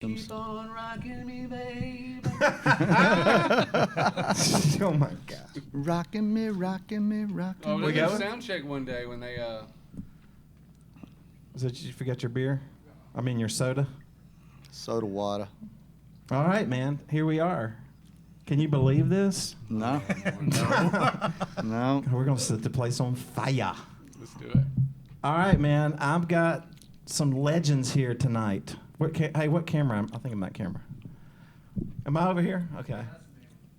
Keep on rocking me, baby. Oh my God. Rocking me, rocking me, rocking Oh, me. we got a sound check one day when they Is it you forgot your beer? I mean your soda? Soda water. All right, man. Here we are. Can you believe this? No. No. We're going to set the place on fire. Let's do it. All right, man. I've got some legends here tonight. Hey, what camera? I think I'm that camera. Am I over here? Okay.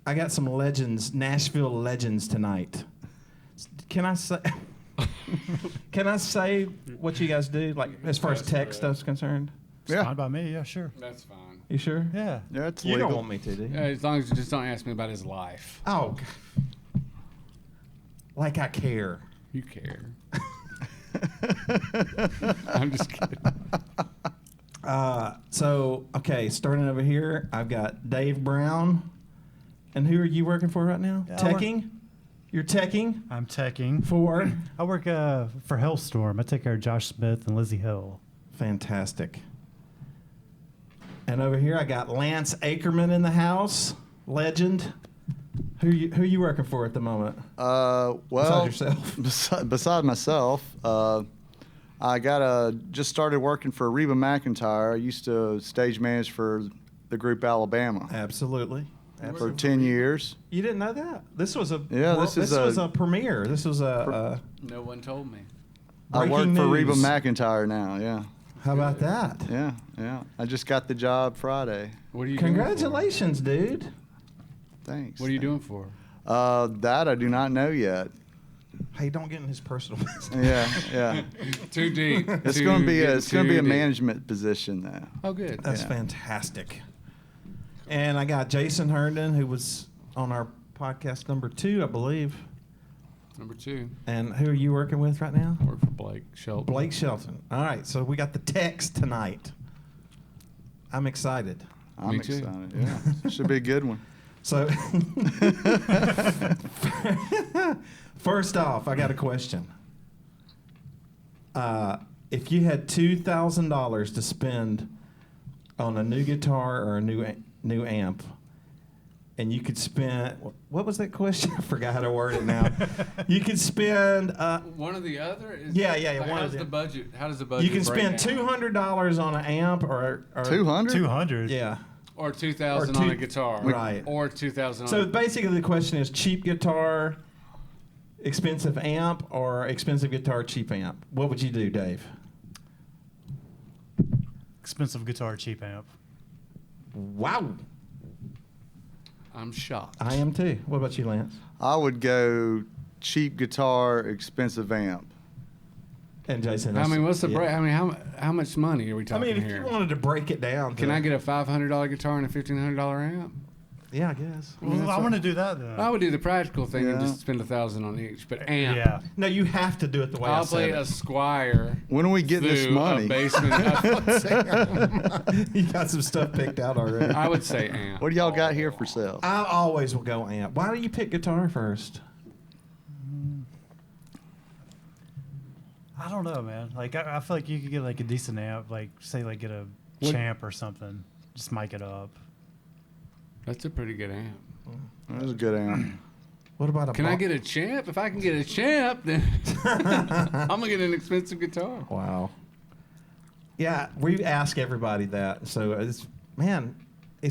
I got some legends, Nashville legends tonight. Can I say? Can I say what you guys do, like as far as tech stuff's concerned? Yeah. Fine by me, yeah, sure. That's fine. You sure? Yeah. Yeah, it's You legal. don't want me to, do you? As long as you just don't ask me about his life. Oh, like I care. You care. I'm just kidding. Okay, starting over here, I've got Dave Brown. And who are you working for right now? Yeah, Teching? You're teching I'm teching. for? I work for Halestorm. I take care of Josh Smith and Lizzie Hill. Fantastic. And over here, I got Lance Ackerman in the house, legend. Who you working for at the moment? Well, Besides yourself. Beside myself, I just started working for Reba McIntyre. I used to stage manage for the group Alabama Absolutely. for 10 years. You didn't know that? This was a Yeah, this was a premiere. This was a No one told me. I work breaking for Reba news. McIntyre now, yeah. How about that? Yeah. I just got the job Friday. What are you Congratulations, dude. doing for? Thanks. What are you doing for? That I do not know yet. Hey, don't get in his personal business. Yeah. Too deep. It's going to be a management position now. Oh, good. That's Yeah. fantastic. And I got Jason Herndon, who was on our podcast number 2, I believe. Number 2. And who are you working with right now? I work for Blake Shelton. Blake Shelton. All right, so we got the text tonight. I'm excited. I'm Me too. excited. Yeah. Should be a good one. So, first off, I got a question. If you had $2,000 to spend on a new guitar or a new amp, and you could spend, what was that question? I forgot how to word it now. You could spend. One or the other? Yeah. Like, one how's of the them. budget? How does the budget You can spend break down? $200 on an amp or 200? 200. Yeah. Or 2,000 Or on two- a guitar. right. Or 2,000 So on a... basically, the question is cheap guitar, expensive amp, or expensive guitar, cheap amp. What would you do, Dave? Expensive guitar, cheap amp. Wow. I'm shocked. I am too. What about you, Lance? I would go cheap guitar, expensive amp. And Jason? I mean, what's the yeah. break? I mean, how much money are we I talking mean, if here? you wanted to break it down. Can I get a $500 guitar and a $1,500 amp? Yeah, I guess. Well, I want to do that then. I would do the practical thing and Yeah. just spend 1,000 on each. But amp, Yeah. No, you have to do it the way I I'll said play it. a Squire. When are we getting this through money? A basement. You got some stuff picked out already. I would say amp. What do y'all got here for sale? I always will go amp. Why do you pick guitar first? I don't know, man. Like, I feel like you could get like a decent amp, like say like get a What- champ or something. Just mic it up. That's a pretty good amp. That was a good amp. What about a Can I get a champ? If I can get a champ, then I'm gonna get an expensive guitar. Wow. Yeah, we ask everybody that. So, it's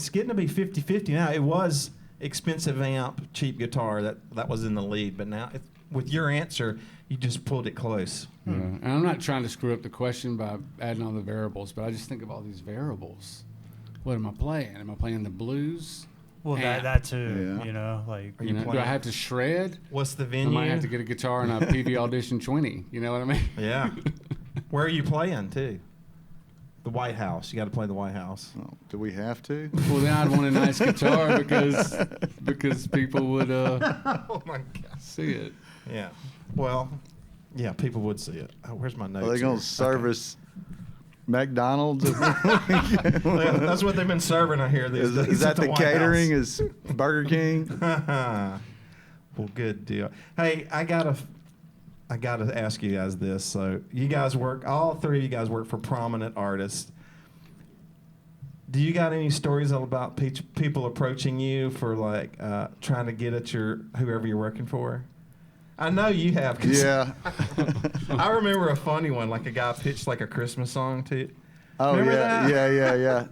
getting to be 50-50 now. It was expensive amp, cheap guitar that was in the lead. But now, with your answer, you just pulled it close. Yeah. And I'm not trying to screw up the question by adding all the variables, but I just think of all these variables. What am I playing? Am I playing the blues? Well, Amp. that too. Yeah. You know, like Are You you know, do playing- I have to shred? What's the I venue? might have to get a guitar and a PV Audition 20. You know what I mean? Yeah. Where are you playing, too? The White House. You got to play the White House. Oh, do we have to? Well, then I'd want a nice guitar because people would Oh, my God. see it. Yeah. Well, yeah, people would see it. Oh, where's my notes? Are they going here? to service McDonald's? Yeah, that's what they've been serving out here these days. Is at that the White catering? House. Is Burger King? Well, good deal. Hey, I gotta ask you guys this. So you guys all three of you guys work for prominent artists. Do you got any stories about people approaching you for like trying to get at whoever you're working for? I know you have. Yeah. I remember a funny one, like a guy pitched like a Christmas song to. Oh, Remember yeah. that? Yeah.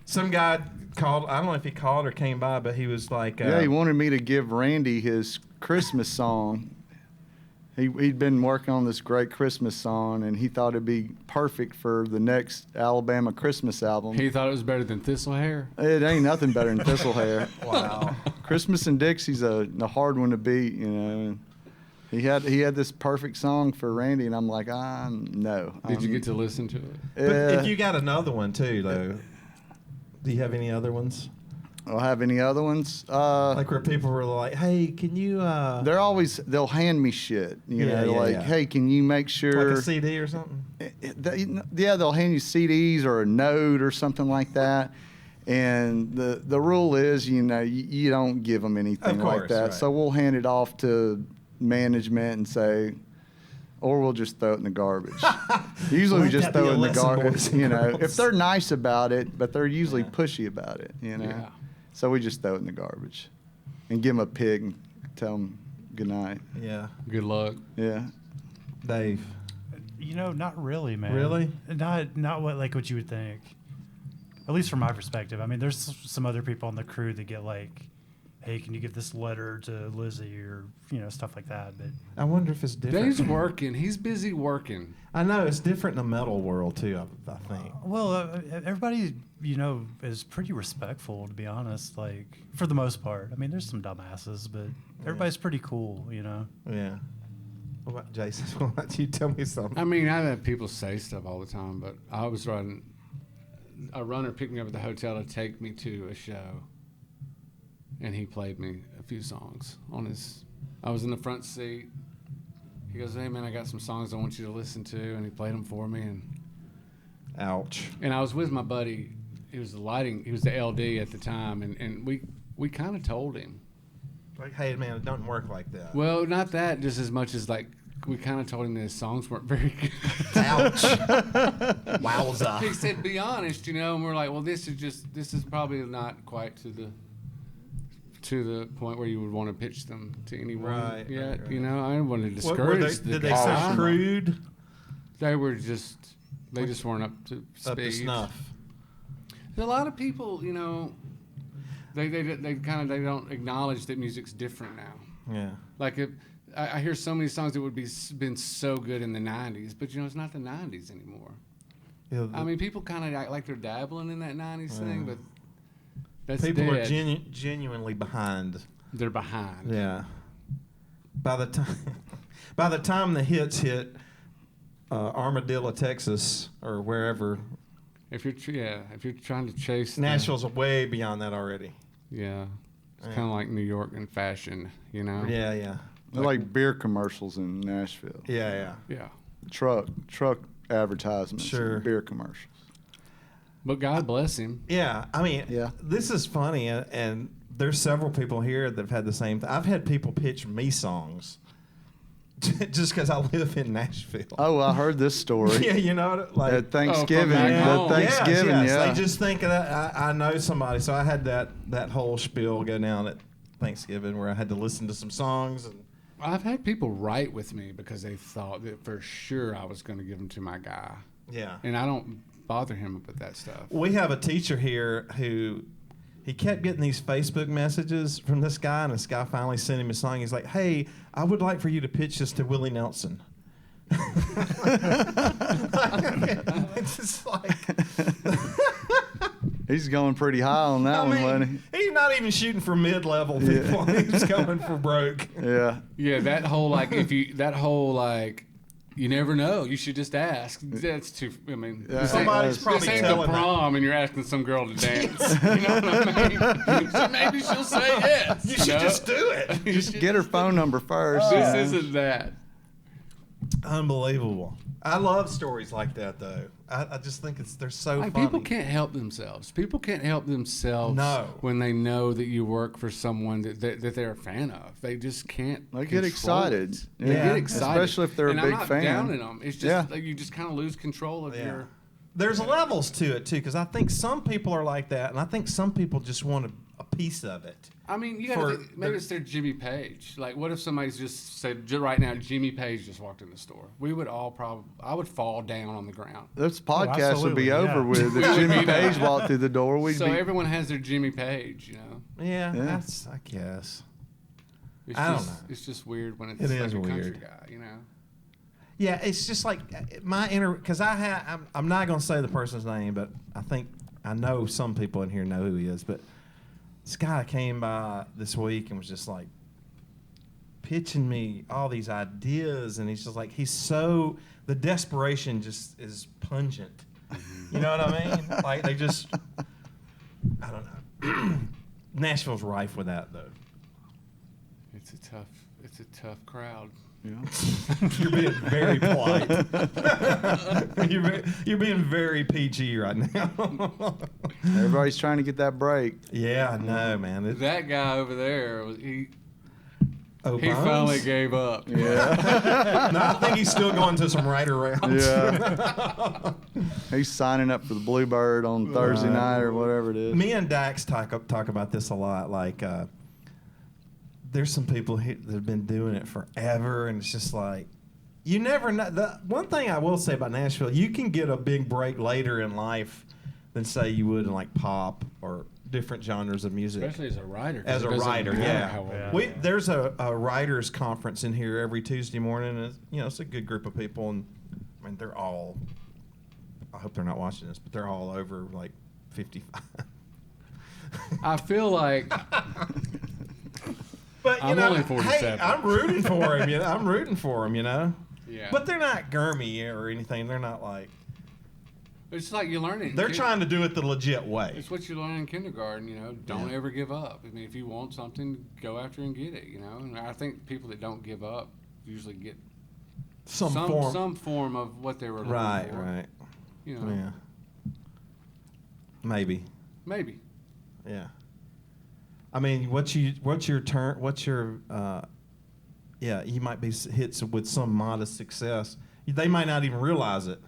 Some guy called. I don't know if he called or came by, but he was like. He wanted me to give Randy his Christmas song. He'd been working on this great Christmas song, and he thought it'd be perfect for the next Alabama Christmas album. He thought it was better than Thistle Hair. It ain't nothing better than Thistle Hair. Wow. Christmas in Dixie's a hard one to beat, you know. He had this perfect song for Randy, and I'm like, no. Did you get to listen to it? But if you got another one too, though, do you have any other ones? I'll have any other ones? Like where people were like, "Hey, can you?" They'll hand me shit, you know, like, yeah. "Hey, can you make sure?" Like a CD or something. Yeah, they'll hand you CDs or a note or something like that. And the rule is, you know, you don't give them anything Of course, like that. right. So we'll hand it off to management and say, or we'll just throw it in the garbage. Usually we Let just that be throw a it in the lesson, garbage, boys and you know, girls. if they're nice about it, but they're usually pushy about it, you know. Yeah. So we just throw it in the garbage and give them a pig and tell them good night. Yeah, Good luck. Yeah. Dave. You know, not really, man. Really? Not what you would think. At least from my perspective. I mean, there's some other people on the crew that get like, "Hey, can you give this letter to Lizzie?" or stuff like that. But I wonder if it's different. Dave's working. He's busy working. I know it's different in the metal world too. I think. well, everybody is pretty respectful, to be honest. Like for the most part. I mean, there's some dumbasses, but everybody's pretty cool. Yeah. What about Jason? What about you? Tell me something. I mean, I've had people say stuff all the time, but I was riding. A runner picked me up at the hotel to take me to a show, and he played me a few songs on his. I was in the front seat. He goes, "Hey man, I got some songs I want you to listen to," and he played them for me. Ouch. And I was with my buddy. He was the LD at the time, and we kind of told him. Like, hey man, it doesn't work like that. Well, not that, just as much as like we kind of told him that his songs weren't very good. Ouch. Wowza. He said, "Be honest," and we're like, "Well, this is probably not quite to the point where you would want to pitch them to anyone Right, yet." right. I didn't want to What, discourage the did they guy. sound crude? They just weren't up to speed. Up to snuff. A lot of people, they don't acknowledge that music's different now. Yeah. Like I hear so many songs that would been so good in the '90s, but it's not the '90s anymore. Yeah, I mean, people kind of act like they're dabbling in that '90s thing, but that's people dead. are genuinely behind. They're behind. Yeah. By the time the hits hit Armadillo, Texas, or wherever, If you're trying to chase Nashville's way beyond that already. it's kind of like New York in fashion, Yeah, yeah. They're like beer commercials in Nashville. Yeah, yeah. Yeah. Truck advertisements. Sure. And beer commercials. But God bless him. Yeah, I mean, Yeah. this is funny, and there's several people here that have had the same thing. I've had people pitch me songs just because I live in Nashville. Oh, I heard this story. Yeah, like At Thanksgiving. back At home. Thanksgiving, yes. yeah. They just think of that. I know somebody, so I had that whole spiel go down at Thanksgiving where I had to listen to some songs. And I've had people write with me because they thought that for sure I was going to give them to my guy. yeah, And I don't bother him with that stuff. we have a teacher here who he kept getting these Facebook messages from this guy, and this guy finally sent him a song. He's like, "Hey, I would like for you to pitch this to Willie Nelson." It's just like. He's going pretty high on that one, wasn't he's not even shooting for mid-level people. He's going for broke. he? Yeah. Yeah, that whole you never know. You should just ask. That's too. I mean, Yeah. this Somebody's ain't, probably this ain't telling the prom, and you're asking some girl to dance. You know what I mean? So maybe she'll say yes. You should just do it. Just get her phone number first. This isn't that. Unbelievable. I love stories like that, though. I just think they're so Like, funny. people can't help themselves. People can't help themselves No. when they know that you work for someone that they're a fan of. They just can't. They get control excited. it. They Yeah. get excited, Especially if they're a and big I'm not fan. downing them. It's just Yeah. like you just kind of lose control of Yeah. there's levels to it too, because I think some people are like that, and I think some people just want a piece of it. I mean, you gotta think, maybe it's their Jimmy Page. Like, what if somebody's just said right now, Jimmy Page just walked in the store? We would all I would fall down on the ground. This podcast would absolutely, be over yeah. with if Jimmy Page walked through the door. We'd So be. everyone has their Jimmy Page, you know. Yeah, Yeah. that's, I guess. It's I don't just, know. It's just weird when it's It like is a country weird. guy, you know. Yeah, it's just like because I'm not going to say the person's name, but I know some people in here know who he is, but this guy came by this week and was just like pitching me all these ideas, and he's just like, the desperation just is pungent. You know what I mean? Like they just, I don't know. Nashville's rife with that though. It's a tough crowd. Yeah. You're being very polite. You're being very PG right now. Everybody's trying to get that break. Yeah, I know, man. That guy over there, he Bones? finally gave up. Yeah. No, I think he's still going to some rider rounds. Yeah. He's signing up for the Bluebird on Thursday night or whatever it is. Me and Dax talk about this a lot. Like, there's some people that have been doing it forever, and it's just like, you never know. The one thing I will say about Nashville, you can get a big break later in life than say you would in like pop or different genres of music. Especially as a writer. 'cause As it a doesn't writer, matter yeah. how old Yeah. you are. There's a writers conference in here every Tuesday morning, and it's a good group of people, and I mean they're all. I hope they're not watching this, but they're all over like 55. I feel like But I'm only 47. Hey, I'm rooting for him. I'm rooting for him. yeah. But they're not Gurmy or anything. They're not like. it's like you learn it. They're trying to do it the legit way. It's what you learn in kindergarten, you know. Don't Yeah. ever give up. I mean, if you want something, go after and get it, you know. And I think people that don't give up usually get Some form of what they were looking Right, for. right. You know, Yeah. Maybe. maybe. Yeah. I mean, you might be hit with some modest success. They might not even realize it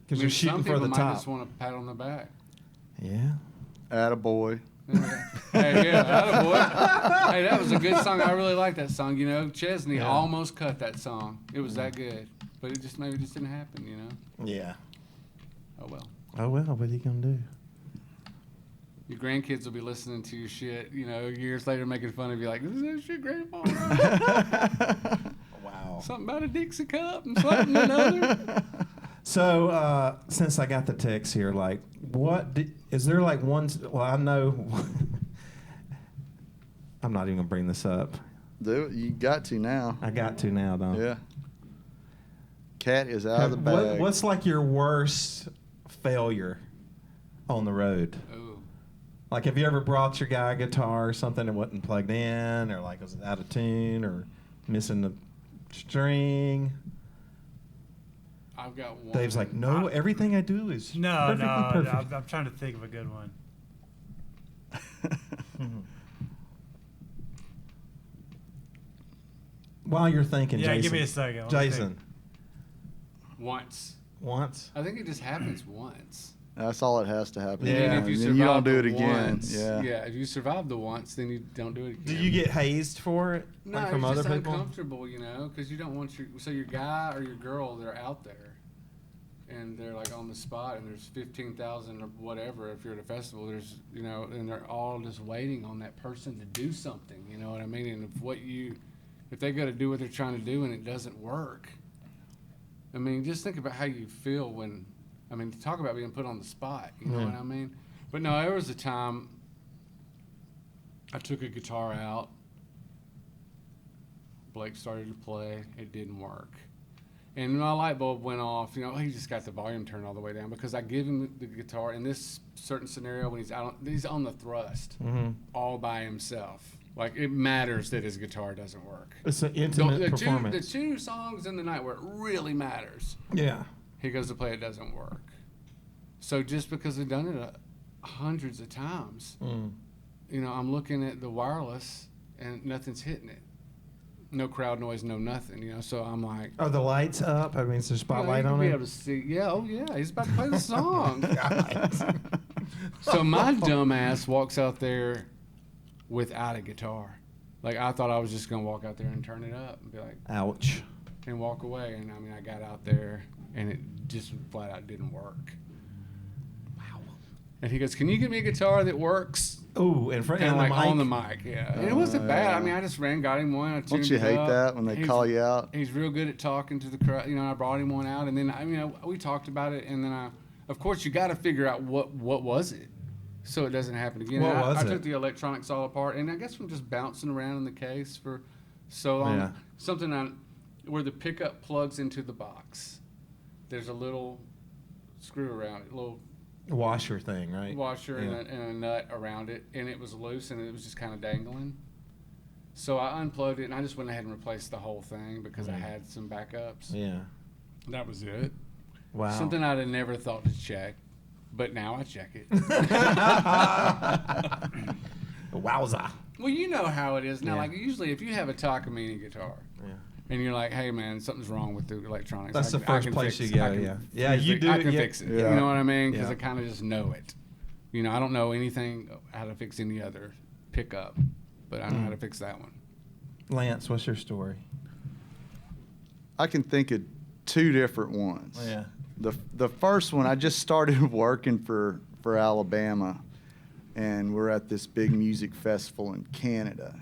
because you're shooting some for the people might top. just want a pat on the back. Yeah. Attaboy. Hey, yeah, attaboy. Hey, that was a good song. I really like that song. You know, Chesney Yeah. almost cut that song. It was that good, but it just didn't happen. You know. Yeah. Oh well. Oh well, what are you gonna do? Your grandkids will be listening to your shit, you know, years later making fun of you like, this is that shit, Grandpa. Wow. Something about a Dixie cup and something another. So, since I got the text here, like, is there like one? Well, I know. I'm not even gonna bring this up. Do it. You got to now. I got to now, though. Yeah. Cat is out of the bag. What's like your worst failure on the road? Oh, Like, have you ever brought your guy a guitar or something that wasn't plugged in, or like was it out of tune, or missing the string? I've got one. Dave's like, no, everything I do is No, perfectly perfect. I'm trying to think of a good one. While you're thinking, Yeah, Jason. give me a second. Let me Jason, Once. once. I think it just happens once. That's all it has to happen. Yeah. And if you And survive you don't do the it again. once, Yeah. if you survive the once, then you don't do it again. Do you get hazed for it? No, like from it's other just people? uncomfortable, you know, because you don't want your guy or your girl, they're out there, and they're like on the spot, and there's 15,000 or whatever. If you're at a festival, there's and they're all just waiting on that person to do something. You know what I mean? And if they got to do what they're trying to do and it doesn't work, I mean, just think about how you feel when. I mean, talk about being put on the spot. You know Yeah. what I mean? But no, there was a time I took a guitar out. Blake started to play. It didn't work. And my light bulb went off. You know, he just got the volume turned all the way down because I give him the guitar in this certain scenario when he's on the thrust all by himself. Like, it matters that his guitar doesn't work. It's an intimate The performance. two songs in the night where it really matters. Yeah. He goes to play, it doesn't work. So just because I've done it hundreds of times, Mm. you know, I'm looking at the wireless and nothing's hitting it. no crowd noise, no nothing, you know. So I'm like, Are the lights up? I mean, is there a spotlight on be it? able to see. Yeah, oh yeah, he's about to play the song. So my dumb ass walks out there without a guitar. Like, I thought I was just gonna walk out there and turn it up and be like, Ouch. and walk away. And I mean, I got out there and it just flat out didn't work. Wow. And he goes, "Can you get me a guitar that works?" Ooh, in front of And the like mic. on the mic, yeah. And it wasn't bad. I mean, I just got him one. I tuned Don't you it hate up. that when they call you out? He's real good at talking to the crowd. You know, I brought him one out, and then we talked about it, and then of course, you got to figure out what was it, so it doesn't happen again. What was I it? took the electronics all apart, and I guess from just bouncing around in the case for so long, Yeah. where the pickup plugs into the box. There's a little screw around it, a little Washer thing, right? washer Yeah. and a nut around it, and it was loose and it was just kind of dangling. So I unplugged it and I just went ahead and replaced the whole thing because I had some backups. Yeah. That was it. Wow. Something I'd have never thought to check, but now I check it. Wowza. Well, you know how it is now. Yeah. Like usually, if you have a Takamine guitar Yeah. and you're like, "Hey, man, something's wrong with the electronics," That's I the can first place fix you go, I can- yeah. Yeah, you do I it, can yeah. fix it. Yeah. You know what I mean? Because Yeah. I kind of just know it. You know, I don't know anything how to fix any other pickup, but I know how to fix that one. Lance, what's your story? I can think of two different ones. Yeah. The first one, I just started working for Alabama, and we're at this big music festival in Canada,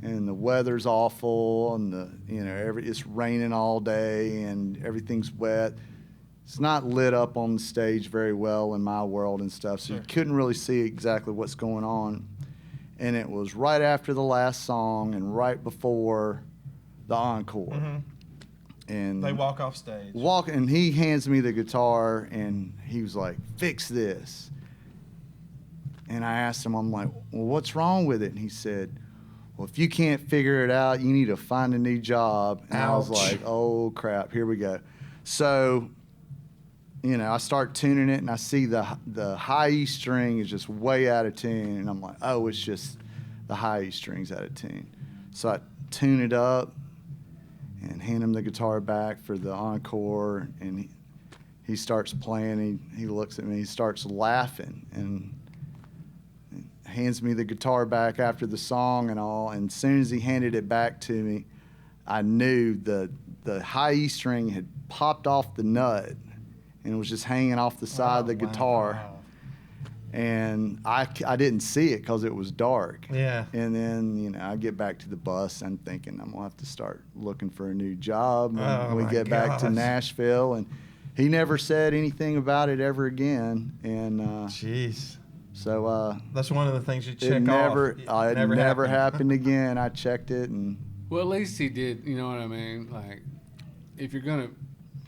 and the weather's awful, and it's raining all day, and everything's wet. It's not lit up on the stage very well in my world and stuff, so you couldn't really see exactly what's going on. And it was right after the last song and right before the encore. And They walk off stage. and he hands me the guitar and he was like, "Fix this." And I asked him, I'm like, "Well, what's wrong with it?" And he said, "Well, if you can't figure it out, you need to find a new job." And I was Ouch. like, "Oh crap, here we go." So, I start tuning it and I see the high E string is just way out of tune, and I'm like, "Oh, it's just the high E string's out of tune." So I tune it up and hand him the guitar back for the encore, and he starts playing. He looks at me, he starts laughing, and hands me the guitar back after the song and all. And as soon as he handed it back to me, I knew the high E string had popped off the nut and it was just hanging off the side of the guitar. Wow. And I didn't see it because it was dark. Yeah. And then, I get back to the bus. I'm thinking I'm going to have to start looking for a new job when Oh, we my get back to gosh. Nashville. And he never said anything about it ever again. And Jeez. so That's one of the things you check it never, off. it never happened again. I checked it, and Well, at least he did. You know what I mean? Like, if you're gonna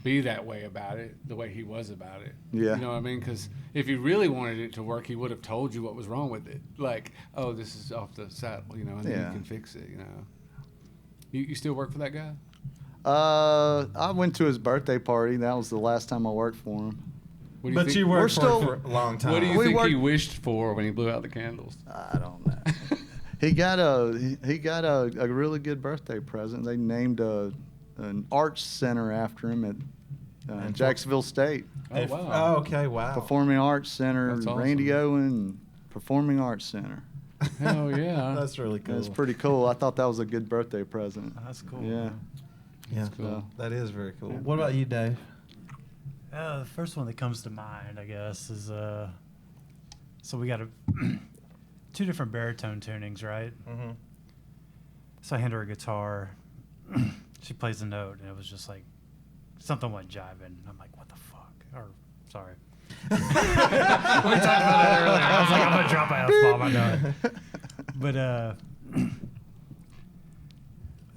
be that way about it, the way he was about it. Yeah. You know what I mean? Because if he really wanted it to work, he would have told you what was wrong with it. Like, "Oh, this is off the saddle," and then Yeah. you can fix it. You still work for that guy? I went to his birthday party. That was the last time I worked for him. What do you But think, you We're worked for still- it for a long time. What do you We think he worked- wished for when he blew out the candles? I don't know. He got a really good birthday present. They named an arts center after him at And Jacksonville State. Oh, wow. Oh, okay. Wow. Performing Arts Center, That's awesome. Randy Owen Performing Arts Center. Hell yeah. That's really cool. That's pretty cool. I thought that was a good birthday present. That's cool. Yeah. Yeah. cool. That is very cool. What about you, Dave? The first one that comes to mind, I guess, is so we got two different baritone tunings, right? Mm-hmm. So I hand her a guitar. She plays a note, and it was just like something went jiving. I'm like, "What the fuck?" Or sorry. We talked about that earlier. I was like, "I'm gonna drop my F-bomb." I know it. But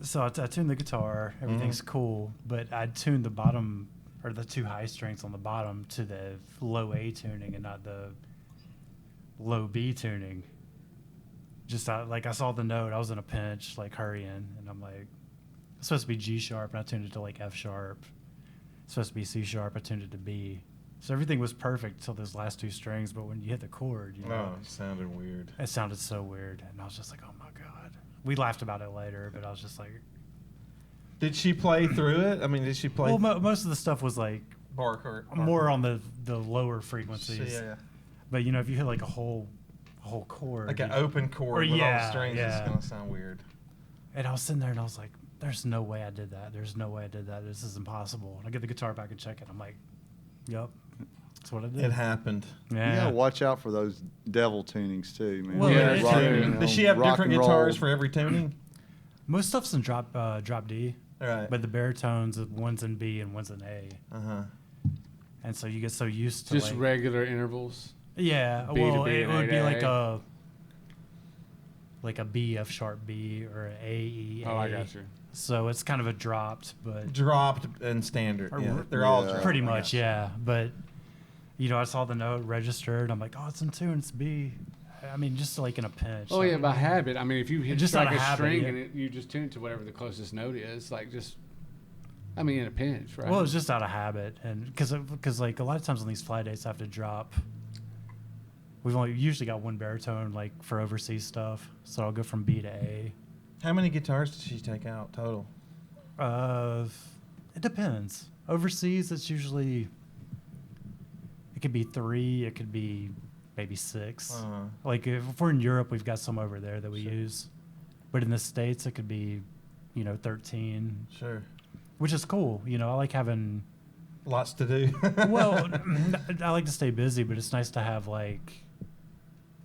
so I tuned the guitar. Everything's cool, but I tuned the bottom or the two high strings on the bottom to the low A tuning and not the low B tuning. Just like I saw the note, I was in a pinch, like hurrying, and I'm like, it's supposed to be G sharp, and I tuned it to like F sharp. It's supposed to be C sharp, I tuned it to B. So everything was perfect till those last two strings, but when you hit the chord, it sounded weird. it sounded so weird, and I was just like, oh my god. We laughed about it later, but I was just like, Did she play through it? I mean, did she play? Well, most of the stuff was like Barker. more on the lower frequencies. Yeah. But you know, if you hit like a whole chord, Like an open chord with all the strings, it's gonna sound weird. And I was sitting there and I was like, "There's no way I did that. There's no way I did that. This is impossible." And I get the guitar back and check it. I'm like, "Yep, that's what I did." It happened. You Yeah. gotta watch out for those devil tunings too, man. Well, Yeah, yeah, rock, true. you know, Does she have rock different and roll. guitars for every tuning? Most stuff's in drop D, Right. but the baritones, one's in B and one's in A, and so you get so used to Just like, regular intervals. yeah. B to Well, B it and would A be to like a B F sharp B or an A E A. Oh, I got you. So it's kind of a dropped, but Dropped and standard. Or Yeah, r- they're all Yeah. dropped. pretty I much, got you. yeah. But you know, I saw the note registered. I'm like, oh, it's in tune. It's B. I mean, just like in a pinch. Oh like, yeah, by habit. I mean, if you hit Just strike out of a habit, string yeah. and you just tune it to whatever the closest note is, like just, I mean, in a pinch, right? Well, it's just out of habit, and because like a lot of times on these fly dates, I have to drop. We've only usually got one baritone like for overseas stuff, so I'll go from B to A. How many guitars did she take out total? It depends. Overseas, it's usually it could be 3, it could be maybe 6. Like if we're in Europe, we've got some over there that we use, but in the States, it could be, 13, Sure. which is cool. You know, I like having. Lots to do. Well, I like to stay busy, but it's nice to have like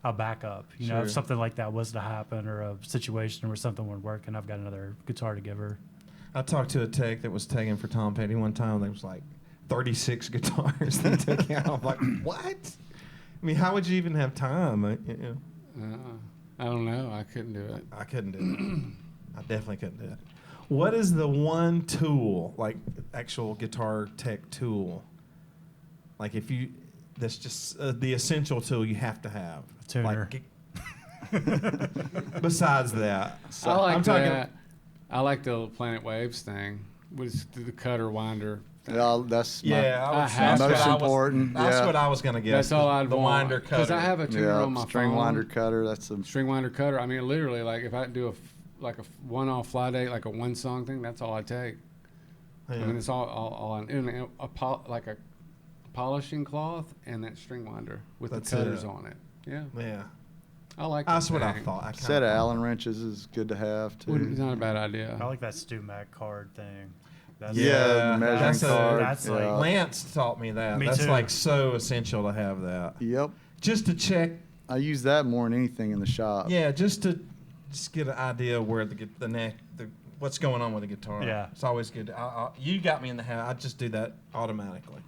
a backup. You know, Sure. if something like that was to happen or a situation where something would work, and I've got another guitar to give her. I talked to a tech that was tagging for Tom Petty one time. There was like 36 guitars they took out. I'm like, what? I mean, how would you even have time? I don't know. I couldn't do it. I couldn't do it. I definitely couldn't do it. What is the one tool, like actual guitar tech tool? Like that's just the essential tool you have to have. Tuner. Like, besides that, I like I'm that. talking. I like the Planet Waves thing. Was the cutter winder. Thing. Yeah, that's Yeah, I that's have what most I was- important. That's yeah. what I was gonna get. That's all I'd the want. winder Because cutter. I have a tuner on my string phone. winder cutter. That's a String winder cutter. I mean, literally, like if I do a one-off fly date, like a one-song thing, that's all I take. Yeah. I mean, it's all on and like a polishing cloth and that string winder with That's the cutters it. on it. Yeah, Yeah, I like that's that what I thing. thought. I set of Allen wrenches is good to have too. It's not a bad idea. I like that Stu Mac card thing. That's Yeah, the measuring that's card. that's like- yeah. Lance taught me that. Me That's too. like so essential to have that. Yep. Just to check. I use that more than anything in the shop. Yeah, just get an idea where the neck, what's going on with the guitar. Yeah. It's always good. You got me in the habit. I just do that automatically.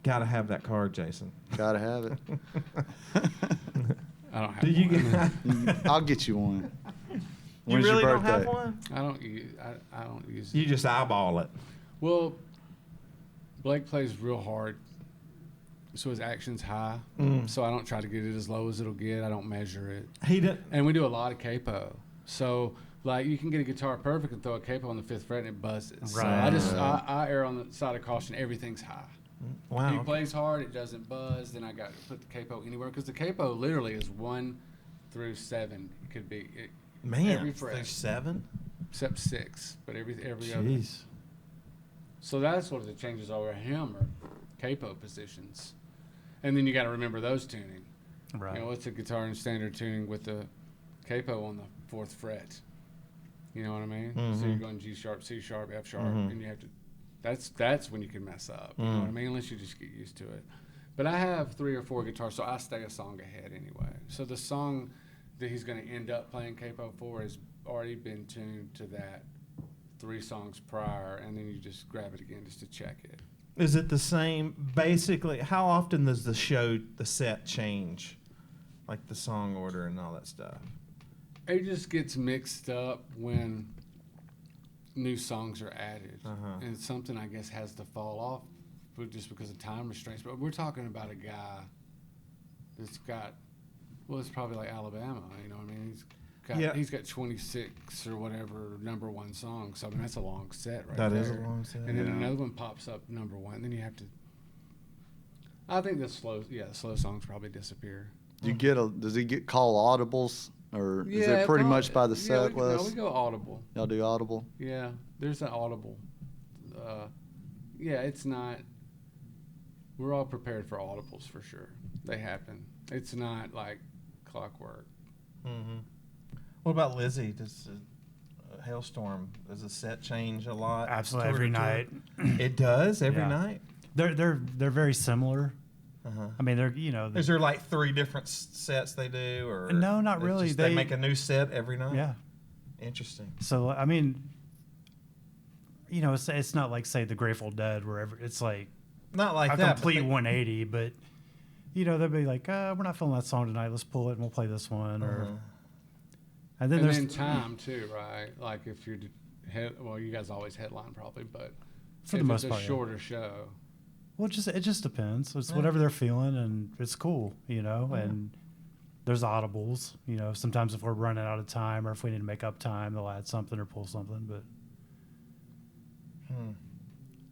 Got to have that card, Jason. Gotta have it. I don't have. Do you one. get? I'll get you one. You When's your really don't have birthday? one? I don't use. I don't use. You just eyeball it. Well, Blake plays real hard, so his action's high. So I don't try to get it as low as it'll get. I don't measure it. He did. And we do a lot of capo. So like you can get a guitar perfect and throw a capo on the 5th fret and it buzzes. So Right. I err on the side of caution. Everything's high. Wow. If he plays hard, it doesn't buzz. Then I got to put the capo anywhere because the capo literally is 1 through 7. It could be every Man, fret there's 7. except 6, but every other. Jeez. So that's what the changes over him are capo positions, and then you got to remember those tuning. right. You know, what's a guitar in standard tuning with the capo on the 4th fret? You know what I mean? So you're going G sharp, C sharp, F sharp, and you have to. That's when you can mess up. You know what I mean? Unless you just get used to it. But I have 3 or 4 guitars, so I stay a song ahead anyway. So the song that he's going to end up playing capo for has already been tuned to that 3 songs prior, and then you just grab it again just to check it. Is it the same? Basically, how often does the set change? Like the song order and all that stuff? It just gets mixed up when new songs are added, and something I guess has to fall off, just because of time restraints. But we're talking about a guy that's got, well, it's probably like Alabama. You know what I mean? He's got 26 or whatever #1 songs. So I mean that's a long set right there. That is a long set. And then another one pops up #1. Then you have to. I think the slow songs probably disappear. Does he get call audibles or is it pretty much by the set No, list? we go audible. Y'all do audible? Yeah, there's an audible. Yeah, it's not. We're all prepared for audibles for sure. They happen. It's not like clockwork. Mm-hmm. What about Lizzie? Does Halestorm, does the set change a lot? Absolutely, Tour every to tour? night. It does every Yeah. night. They're very similar. Uh-huh. I mean, they're Is there like 3 different sets they do, or No, not it's really. just they make a new set every night. yeah. Interesting. So I mean, it's not like say the Grateful Dead where it's like Not like a that. complete 180, but they'll be like, we're not feeling that song tonight. Let's pull it and we'll play this one. Or and then And there's then time too, right? Like if you're, you guys always headline probably, but For the if most it's part, a yeah. shorter show. well, it just depends. It's whatever they're feeling, and it's cool, And there's audibles, Sometimes if we're running out of time or if we need to make up time, they'll add something or pull something.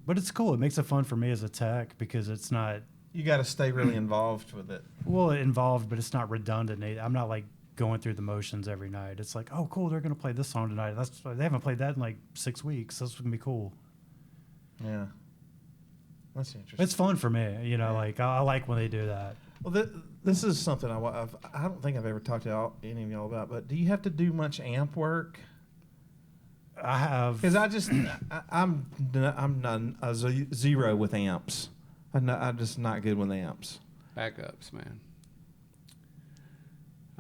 But it's cool. It makes it fun for me as a tech because it's not You got to stay really involved with it. involved, but it's not redundant. I'm not like going through the motions every night. It's like, oh, cool, they're gonna play this song tonight. They haven't played that in like 6 weeks. That's gonna be cool. Yeah. That's interesting. It's fun for me, Like I like when they do that. Well, this is something I don't think I've ever talked to any of y'all about. But do you have to do much amp work? I have Because I'm not zero with amps. I'm just not good with amps. Backups, man.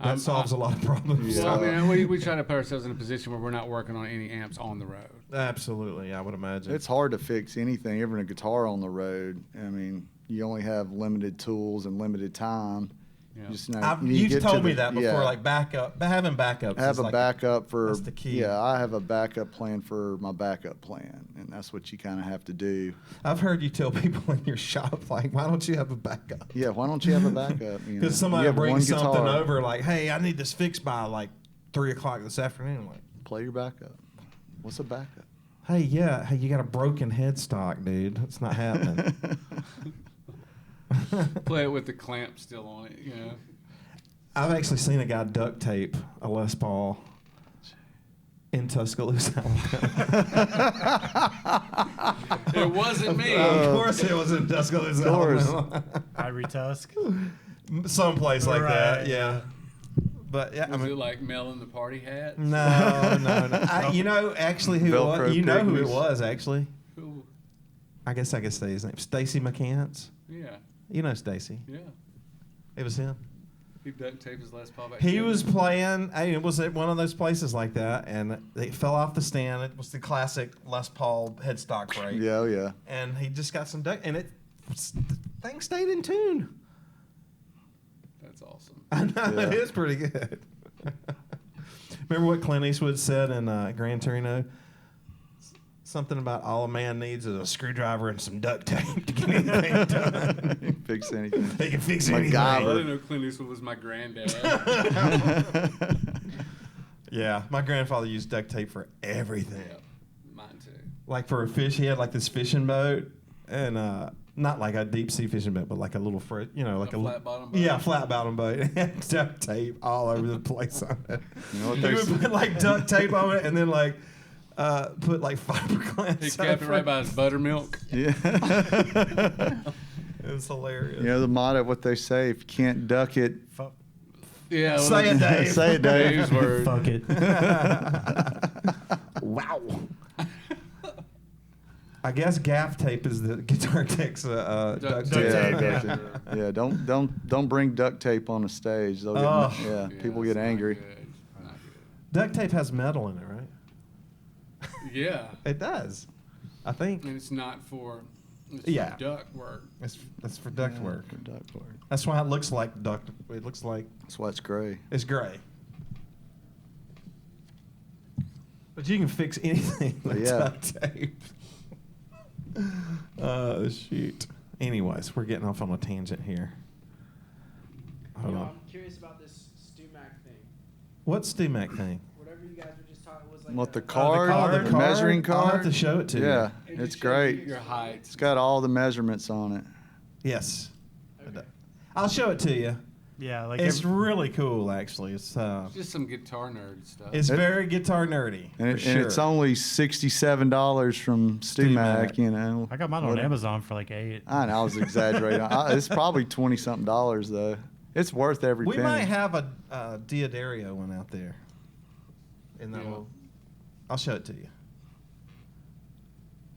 That solves a lot of problems. Well, I mean, we try to put ourselves in a position where we're not working on any amps on the road. Absolutely, I would imagine. It's hard to fix anything, even a guitar on the road. I mean, you only have limited tools and limited time. Yeah. Just know, you You've get to told me the- that before, yeah. like backup. Having backups. Have is a like backup for. that's the key. Yeah, I have a backup plan for my backup plan, and that's what you kind of have to do. I've heard you tell people in your shop, like, why don't you have a backup? Yeah, why don't you have a backup? Because somebody brings something over, like, hey, I need this fixed by like 3 o'clock this afternoon. Like, Play your backup. What's a backup? hey, you got a broken headstock, dude. It's not happening. Play it with the clamp still on it, I've actually seen a guy duct tape a Les Paul in Tuscaloosa, Alabama. It wasn't me. Of course it was in Tuscaloosa, Of course. Alabama. Ivory Tusk. Someplace like that, Right, yeah. But yeah, Was it like Mel in the party hat? no. Actually, who it was? Velcro You know who it pygmies. was, actually. Who? I guess I could say his name. Stacy McCants. Yeah, You know Stacy. yeah. It was him. He duct taped his last Paul back. He together. was playing. It was at one of those places like that, and it fell off the stand. It was the classic Les Paul headstock break. Yeah, oh, yeah. And he just got some duct, and the thing stayed in tune. That's awesome. I know, Yeah. it is pretty good. Remember what Clint Eastwood said in Gran Torino? Something about all a man needs is a screwdriver and some duct tape to get anything done. Fix anything. He can fix MacGyver. anything. I didn't know Clint Eastwood was my granddad. Yeah, my grandfather used duct tape for everything. Yeah, mine too. Like for a fish, he had like this fishing boat, and not like a deep sea fishing boat, but like a little like A flat bottom boat? Yeah, flat bottom boat. It had duct tape all over the place on it. You know what He they would say? put like duct tape on it, and then like put like fiberglass. He kept it over right by his buttermilk. Yeah. It was hilarious. You know the motto, what they say, if you can't duck it, Yeah. Say it, Dave. say it, Dave. Dave's word. Fuck it. Wow. I guess gaff tape is the guitar tech's duct Duct tape. Yeah, tape. gotcha. Yeah, don't bring duct tape on the stage. They'll get, Oh. yeah, Yeah, people it's get not angry. good. Not good. Duct tape has metal in it, right? Yeah. It does. I think. And it's not for. It's Yeah. For duct work. That's for duct Yeah, work. for duct work. That's why it looks like duct. It looks like That's why it's gray. it's gray. But you can fix anything with Yeah. duct tape. Oh, shoot. Anyways, we're getting off on a tangent here. Hold on. I'm curious about this StuMac thing. What's StuMac thing? Whatever you guys were just talking was like What, the a- card? card? The measuring I'll have card? to show it to you. Yeah, It it's just shows you great. Your height. It's got all the measurements on it. Yes. Okay. I'll show it to you. Yeah, like It's really cool, actually. It's Just some guitar nerd stuff. it's very guitar nerdy. And, for and it's sure. only $67 from StewMac. StewMac, you know. I got mine on Whatever. Amazon for like $8. I know, I was exaggerating. It's probably $20-something though. It's worth every We penny. might have a Diodario one out there. In that Yeah. little, I'll show it to you.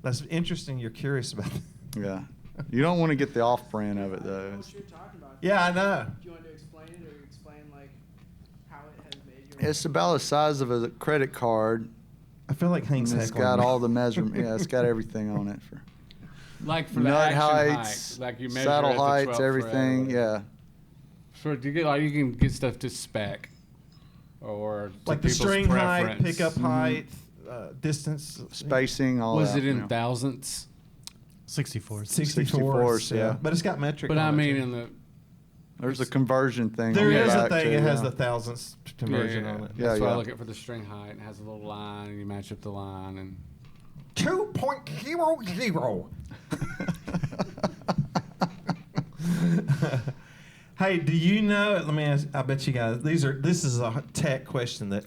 That's interesting. You're curious about that. Yeah. You don't want to get the off-brand of it I don't know though. what you're talking about. Yeah, I know. Do you want to explain it or explain like how it has made your? It's about the size of a credit card. I feel like And Hank's it's heckling got me. all the measurement. Yeah, it's got everything on it for Like for the nut action heights, height, like you measure saddle at the heights, 12th everything. fret. Yeah. For to get like you can get stuff to spec, or to like the people's string height, preference. pickup Mhm. height, distance. Spacing, all Was that. it in you know. thousandths? 64. 64s, yeah. But it's got metric. But I on it, mean, too. in the There's a conversion thing. There on the is a back, thing. too, It has yeah. the thousandths conversion on it. Yeah, That's why I yeah. look at for the string height. It has a little line, and you match up the line, and 2.00. Hey, do you know? Let me ask. I bet you guys. This is a tech question that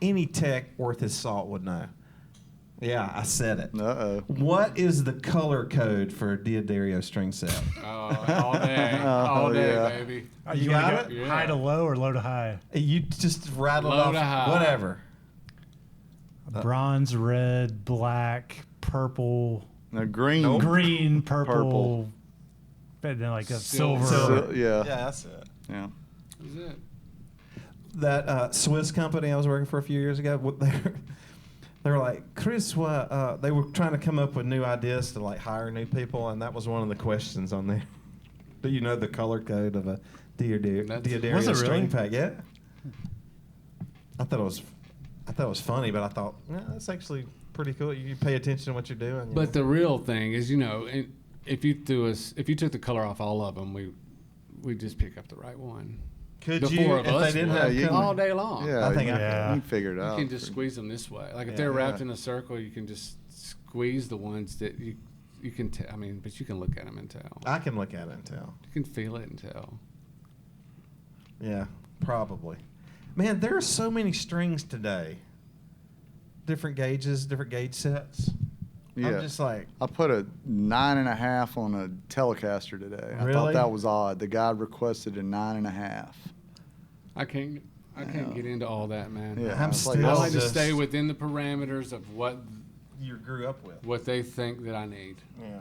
any tech worth his salt would know. Yeah, I said it. Uh-oh. What is the color code for a Diodario string set? all day, Oh, all day, yeah. baby. You wanna got go it? Yeah. high to low or low to high? You just rattle Low off to high. whatever. Bronze, red, black, purple, Now, green. green, purple, Purple. and then like a Silver. silver. Yeah. that's it. Yeah. Is it? That Swiss company I was working for a few years ago, they were like, Chris, what? They were trying to come up with new ideas to like hire new people, and that was one of the questions on there. Do you know the color code of a Diodario Was it string really? pack? Yeah. I thought it was funny, but I thought, yeah, that's actually pretty cool. You pay attention to what you're doing. you But know? the real thing is, you know, if you took the color off all of them, we just pick up the right one. could the you four of if us they didn't would. have you color? all day long. Yeah. I think I Yeah. You can figure it You out. can just squeeze them this way. Like if Yeah. they're wrapped Yeah. in a circle, you can just squeeze the ones that you can tell. I mean, but you can look at them and tell. I can look at it and tell. You can feel it and tell. Yeah, probably. Man, there are so many strings today. Different gauges, different gauge sets. Yeah. I'm just like, I put a 9.5 on a Telecaster today. I Really? thought that was odd. The guy requested a 9.5. I can't get into all that, man. Yeah. I'm it's like, still I that's like to just- stay within the parameters of what you grew up with. they think that I need. Yeah.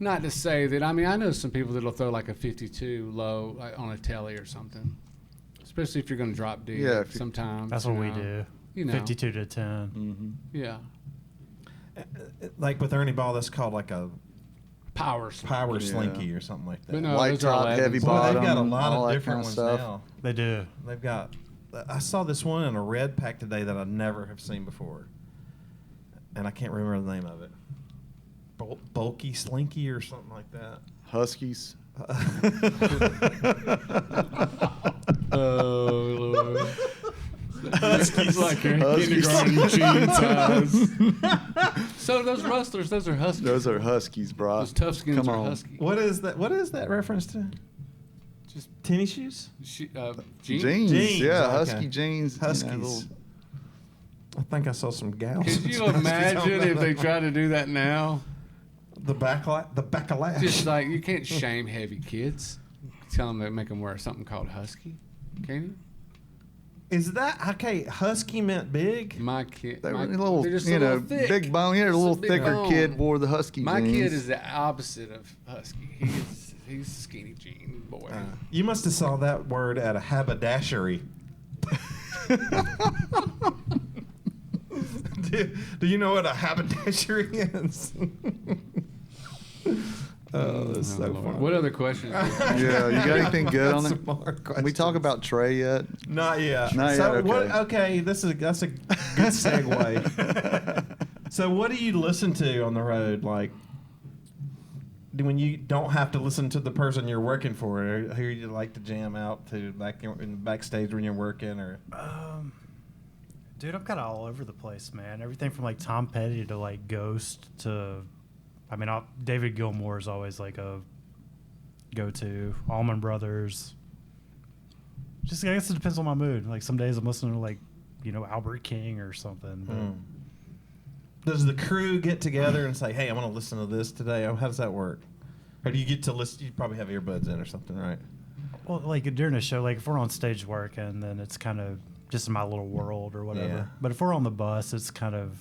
Not to say that, I mean, I know some people that'll throw like a 52 low like on a telly or something. Especially if you're going to drop D Yeah, if you- sometimes. That's what we do. You know. 52 to 10. Mm-hmm. Yeah. Like with Ernie Ball, that's called like a Power. Slam. power Yeah. slinky or something like that. But no, White those are top, 11s. heavy Boy, bottom. they've got a lot all of that different kind ones of stuff. now. They do. They've got. I saw this one in a red pack today that I never have seen before, and I can't remember the name of it. Bulky Slinky or something like that. Huskies. Oh, Lord. Huskies. It's like your Huskies. kindergarten jean size. So those rustlers, those are huskies. Those are Huskies, bro. Those tough skins Come are on. husky. What is that? What is that reference to? Just Tennis shoes? jeans. Jeans. Jeans, Yeah, okay. husky jeans. you know, Huskies. little- I think I saw some gals. Could you imagine if they tried to do that now? the backlash? Just like you can't shame heavy kids. Tell them to make them wear something called husky. Can you? Is that okay? Husky meant big. My kid, They were my, a little, they're just a you know, little thick. big bone. Yeah, a Just little big thicker bone. kid wore the husky My jeans. kid is the opposite of husky. He's a skinny jean boy. You must have saw that word at a haberdashery. do you know what a haberdashery is? Oh, that's so Lord. funny. What other questions? do you have? Yeah, you got anything good on Some it? more Can we talk questions. about Trey yet? Not yet. Not so yet, what? okay. Okay, that's a good segue. So what do you listen to on the road? Like when you don't have to listen to the person you're working for, who do you like to jam out to in backstage when you're working, or Dude, I'm kind of all over the place, man. Everything from like Tom Petty to like Ghost to, I mean, David Gilmour is always like a go-to. Allman Brothers, just I guess it depends on my mood. Like some days I'm listening to like, Albert King or something. But Does the crew get together and say, "Hey, I want to listen to this today"? How does that work? Or do you get to listen? You probably have earbuds in or something, right? Well, like during a show, like if we're on stage working, then it's kind of just in my little world or whatever. Yeah. But if we're on the bus, it's kind of,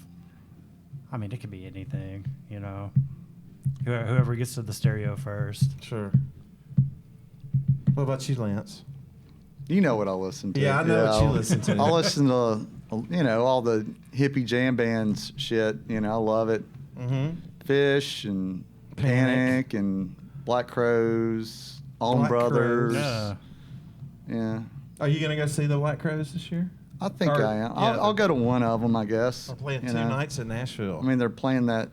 it could be anything, Whoever gets to the stereo first. Sure. What about you, Lance? You know what I listen to. Yeah, I know what you listen to. I listen to, all the hippie jam bands shit. I love it. Mm-hmm. Fish and Panic. Panic and Black Crows, Allman Black Brothers. Crows. Yeah. Are you gonna go see the Black Crows this year? I think Or- I am. yeah, I'll go to one of them, I guess. We're playing you two know. nights in Nashville. I mean, they're playing that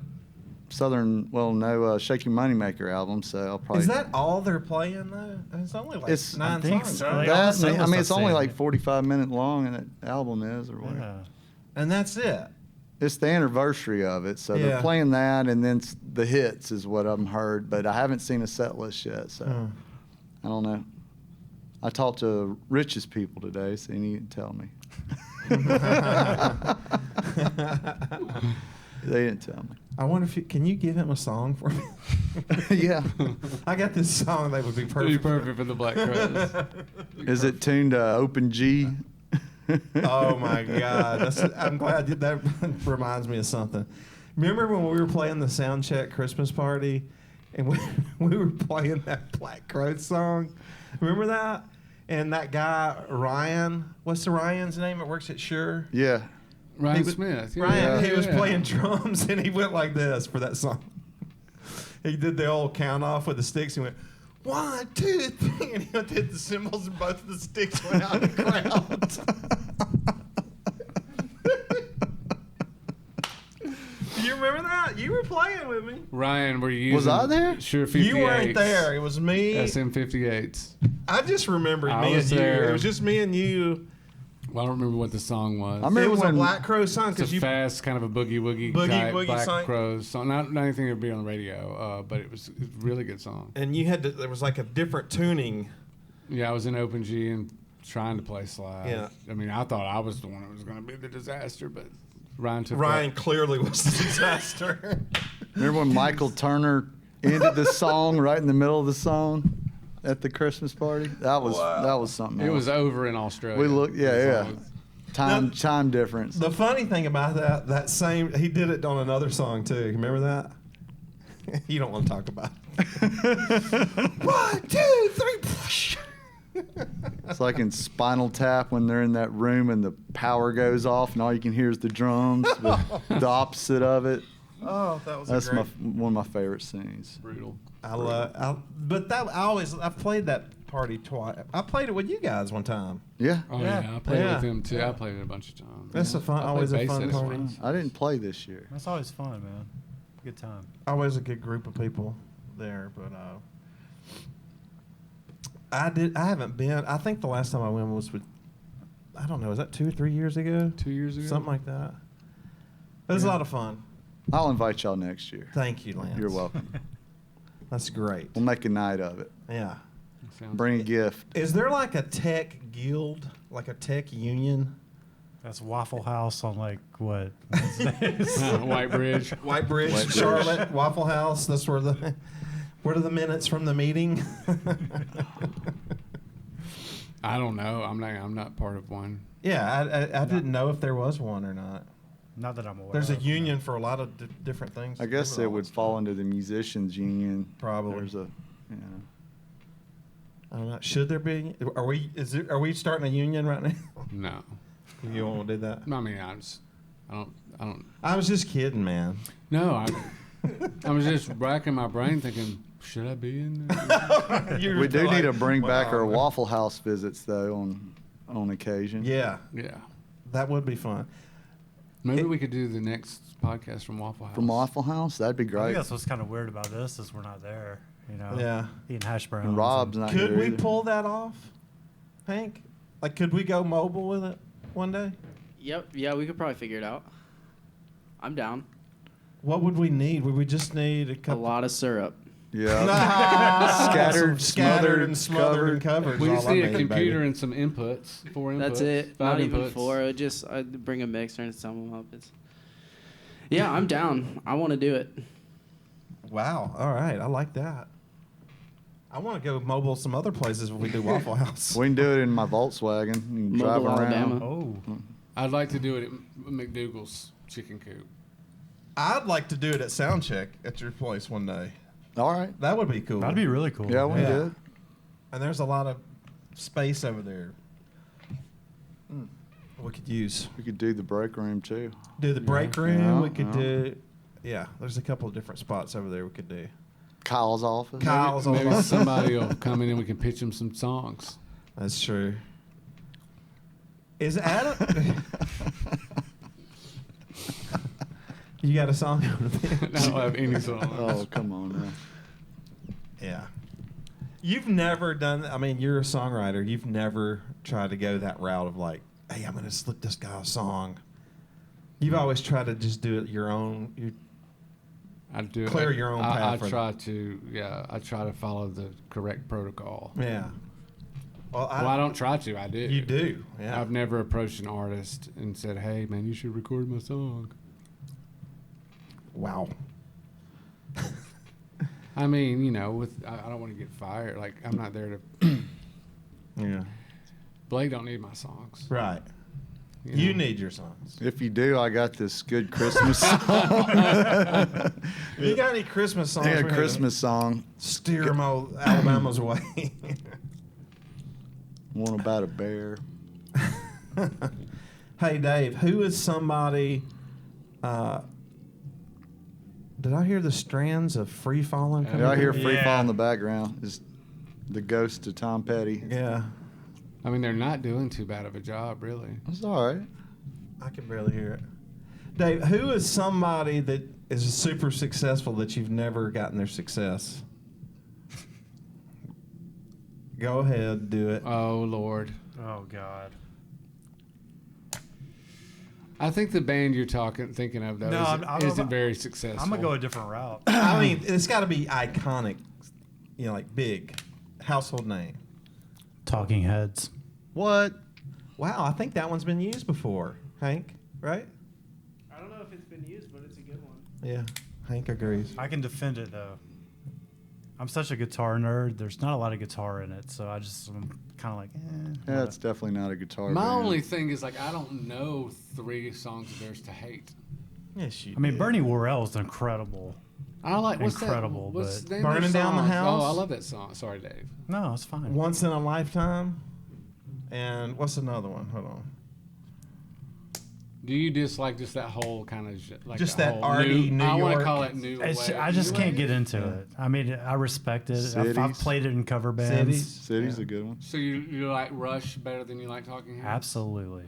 Shaky Moneymaker album, so I'll probably. is that all they're playing though? It's only like It's- 9 I think songs. so. right? Like, all the that? singles It's I've only seen. like 45 minutes long, and that album is, or whatever. Yeah. And that's it. It's the anniversary of it, so Yeah. they're playing that, and then the hits is what I've heard, but I haven't seen a set list yet, so Oh. I don't know. I talked to Rich's people today, so you need to tell me. They didn't tell me. I wonder if can you give him a song for me? Yeah. I got this song that would be Pretty perfect. perfect for the Black Crows. Is it tuned to open G? Oh my God! I'm glad that reminds me of something. Remember when we were playing the Soundcheck Christmas party, and we were playing that Black Crow song? Remember that? And that guy Ryan, what's the Ryan's name? That works at Shure. Yeah. Ryan He was- Smith. Ryan, he was yeah. playing drums, and he went like this for that song. He did the old count off with the sticks. He went 1, 2, 3, and he did the cymbals, and both of the sticks went out in the crowd. Do you remember that? You were playing with me. Ryan, were you using Was I there? Sure, 58s. You weren't there. It was me. SM58s. I just remembered I me was and you. there. It was just me and you. Well, I don't remember what the song was. I remember It was a when- Black Crow song It's because a you. fast kind of a boogie woogie Boogie type woogie Black song. Crows song. Not anything that would be on the radio, but it was a really good song. And you had to. There was like a different tuning. Yeah, I was in open G and trying to play slide. Yeah. I mean, I thought I was the one that was going to be the disaster, but Ryan took Ryan that. clearly was the disaster. Remember when Michael Turner ended the song right in the middle of the song at the Christmas party? That was something It else. was over in Australia. We looked, The yeah. song was- Time difference. The funny thing about that same, he did it on another song too. Remember that? You don't want to talk about it. 1, 2, 3. It's like in Spinal Tap when they're in that room and the power goes off and all you can hear is the drums. But the opposite of it. Oh, that was That's a great. one of my favorite scenes. brutal. I've played that party twice. I played it with you guys one time. Yeah. Oh, Yeah. yeah. I played Yeah. with him, too. Yeah. I played it a bunch of times. That's Yeah. a fun, I played always a bass fun at his party. weddings. I didn't play this year. That's always fun, man. Good time. Always a good group of people there, but I haven't been. I think the last time I went was with. I don't know. Was that 2 or 3 years ago? 2 years ago? Something like that. It was a Yeah. lot of fun. I'll invite y'all next year. Thank you, Lance. You're welcome. That's great. We'll make a night of it. Yeah. Sounds Bring a gift. Is there like a tech guild, like a tech union? That's Waffle House on like what Wednesdays? White Bridge. White Bridge, White Bridge. Charlotte, Waffle House. That's where what are the minutes from the meeting? I don't know. I'm not part of one. Yeah, I didn't know if there was one or not. Not that I'm aware. There's a of, union for a lot of different things. I guess it Overall, would it's fall fun. under the musicians union. Probably. There's a, I don't know. Should there be? Are we? Are we starting a union right now? No. You want to do that? I mean, I don't. I was just kidding, man. No, I was just racking my brain thinking, should I be in there? we do need to bring back our wow. Waffle House visits though on occasion. Yeah, Yeah. that would be fun. Maybe we could do the next podcast from Waffle House. From Waffle House, that'd be I think great. that's what's kind of weird about this is we're not there. You know. Yeah. Eating hash browns. And Rob's not Could here we either. pull that off, Hank? Like, could we go mobile with it one day? Yep. Yeah, we could probably figure it out. I'm down. What would we need? Would we just need a A couple? lot of syrup. Yeah. Scattered and smothered and covered. We is just all I need a need, computer baby. and some inputs. 4 inputs. That's it. 5 Not even inputs. 4. I'd bring a mixer and sum them up. Yeah, I'm down. I want to do it. Wow. All right. I like that. I want to go mobile some other places when we do Waffle House. We can do it in my Volkswagen. You can drive Mobile, around. Alabama. Oh, I'd like to do it at McDougal's Chicken Coop. I'd like to do it at Soundcheck at your place one day. All right. That would be cool. that'd be really cool. Yeah, we Yeah. did. And there's a lot of space over there. We could use. We could do the break room too. Do the break room. Yeah, We could yeah. do. Yeah, there's a couple of different spots over there we could do. Kyle's office. Kyle's Maybe office. somebody will come in and we can pitch them some songs. That's true. Is Adam? You got a song over there? I don't have any songs. Oh, come on now. Yeah. You've never done. I mean, you're a songwriter. You've never tried to go that route of like, hey, I'm gonna slip this guy a song. You've always tried to just do it your own. I do Clear your own path I for try to, I try to follow the correct protocol. Yeah. Well, I don't try to. I do. You do. Yeah. I've never approached an artist and said, "Hey, man, you should record my song." Wow. I mean, I don't want to get fired. Like, I'm not there to. Yeah. Blake don't need my songs. Right. You You know? need your songs. If you do, I got this good Christmas song. You got any Christmas songs? Yeah, we need to Christmas song. Steer them Alabama's way. One about a bear. Hey, Dave, who is somebody? Did I hear the strands of Free Falling? Yeah, I hear through? Free Yeah. Fall in the background. Is the ghost of Tom Petty. Yeah, I mean, they're not doing too bad of a job, really. That's all right. I can barely hear it. Dave, who is somebody that is super successful that you've never gotten their success? Go ahead, do it. Oh Lord, Oh God. I think the band you're thinking of though No, isn't very successful. I'm gonna go a different route. I mean, it's got to be iconic, like big household name. Talking Heads. What? Wow, I think that one's been used before, Hank. Right? I don't know if it's been used, but it's a good one. Yeah, Hank agrees. I can defend it though. I'm such a guitar nerd. There's not a lot of guitar in it, so I'm kind of like, Yeah, it's definitely not a guitar My band. only thing is like I don't know 3 songs of theirs to hate. Yes, you. I mean, did. Bernie Worrell is incredible. I like what's Incredible, That? What's but- the name of Burning their Down the songs? House? Oh, I love that song. Sorry, Dave. No, it's fine. Once in a Lifetime, and what's another one? Hold on. Do you dislike just that whole kind of like Just that whole arty New I want York- to call it new. It's, wave. I just New can't wave? get into it. I mean, I respect it. I've Cities. played it in cover bands. Cities. City's a good one. So you like Rush better than you like Talking Heads? Absolutely.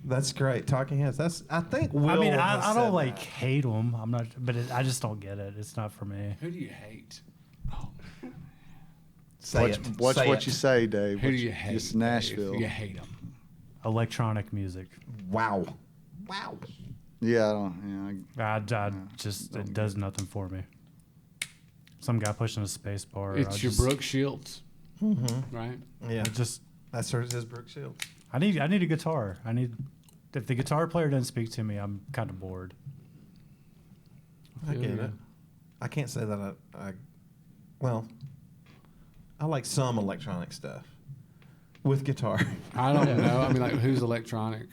That's great. Talking Heads. That's. I think. Will I mean, has I said don't like that. hate them. I'm not, but I just don't get it. It's not for me. Who do you hate? Say Watch, it. watch Say what it. you say, Dave. Who do Watch- you hate? It's Dave? Nashville. You hate them. Electronic music. Wow. Wow. Yeah, I don't. I just it does nothing for me. Some guy pushing a space bar. It's your Brooke Shields, Mm-hmm. right? Yeah. Just That's his Brooke Shields. I need a guitar. If the guitar player doesn't speak to me, I'm kind of bored. I Feel get you. it. I can't say that well, I like some electronic stuff with guitar. I don't know. I mean, like, who's electronic?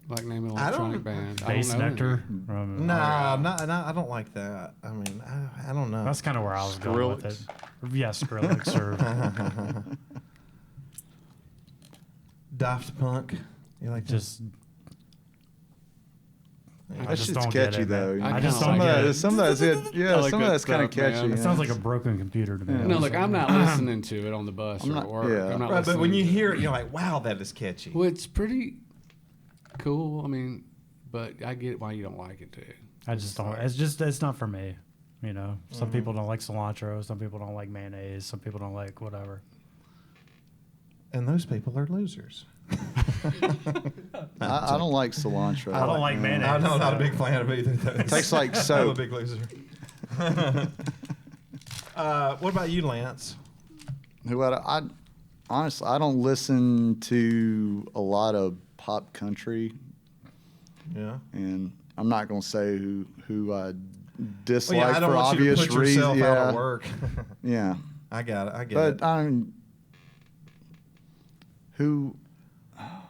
Like, name an I don't- electronic band. Bass I don't know Nectar. anything. Nah, I don't like that. I mean, I don't know. That's kind of where I was going with it. Yeah, Skrillex or Daft Punk. You like that? just. I That just shit's don't get catchy it, man. though. I I just kinda don't like get it. it. Some of that's it. Yeah, I like some of that that's kind of stuff, man. catchy. It yeah. sounds like a broken computer to me. Yeah. No, like, I'm not listening to it on the bus I'm or not- at work. yeah. I'm not Right, but when listening you to hear it, you're like, wow, that is catchy. Well, it's pretty cool. I mean, but I get why you don't like it too. I just don't. It's not for me. You know, some people don't like cilantro. Some people don't like mayonnaise. Some people don't like whatever. And those people are losers. I don't like cilantro. I don't like mayonnaise. I'm not a so- big fan of either of those. Tastes like I'm a soap. big loser. What about you, Lance? I honestly, I don't listen to a lot of pop country, Yeah. and I'm not going to say who I Well, dislike yeah, I don't for want you to obvious put yourself reasons. out Yeah, of work. yeah. I got it. I get But it. who?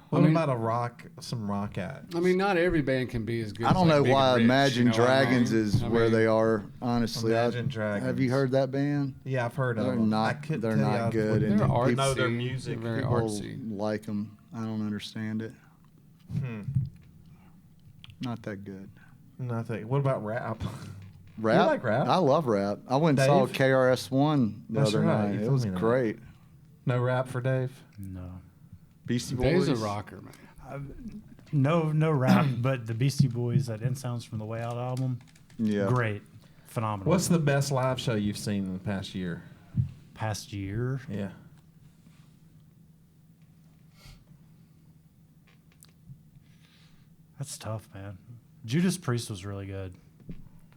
What I mean- about some rock act? I mean, not every band can be as good. I don't as, like, know Big why and Rich, Imagine you know what I Dragons mean? is I where mean, they are. Honestly, Imagine Dragons. Have you heard that band? Yeah, I've heard of They're them. not- I couldn't they're tell not you good, what- and They're people artsy. know their music. Very People artsy. like them. I don't understand it. Not that good. Nothing. What about rap? Rap? like rap? I love rap. I went and saw Dave? KRS-One the That's other right, you night. It told was me that. great. No rap for Dave? No. Beastie Dave's Boys. a rocker, man. No rap, but the Beastie Boys, that End Sounds from the Way Out album, Yeah. great. Phenomenal. What's the best live show you've seen in the past year? past year? Yeah. That's tough, man. Judas Priest was really good.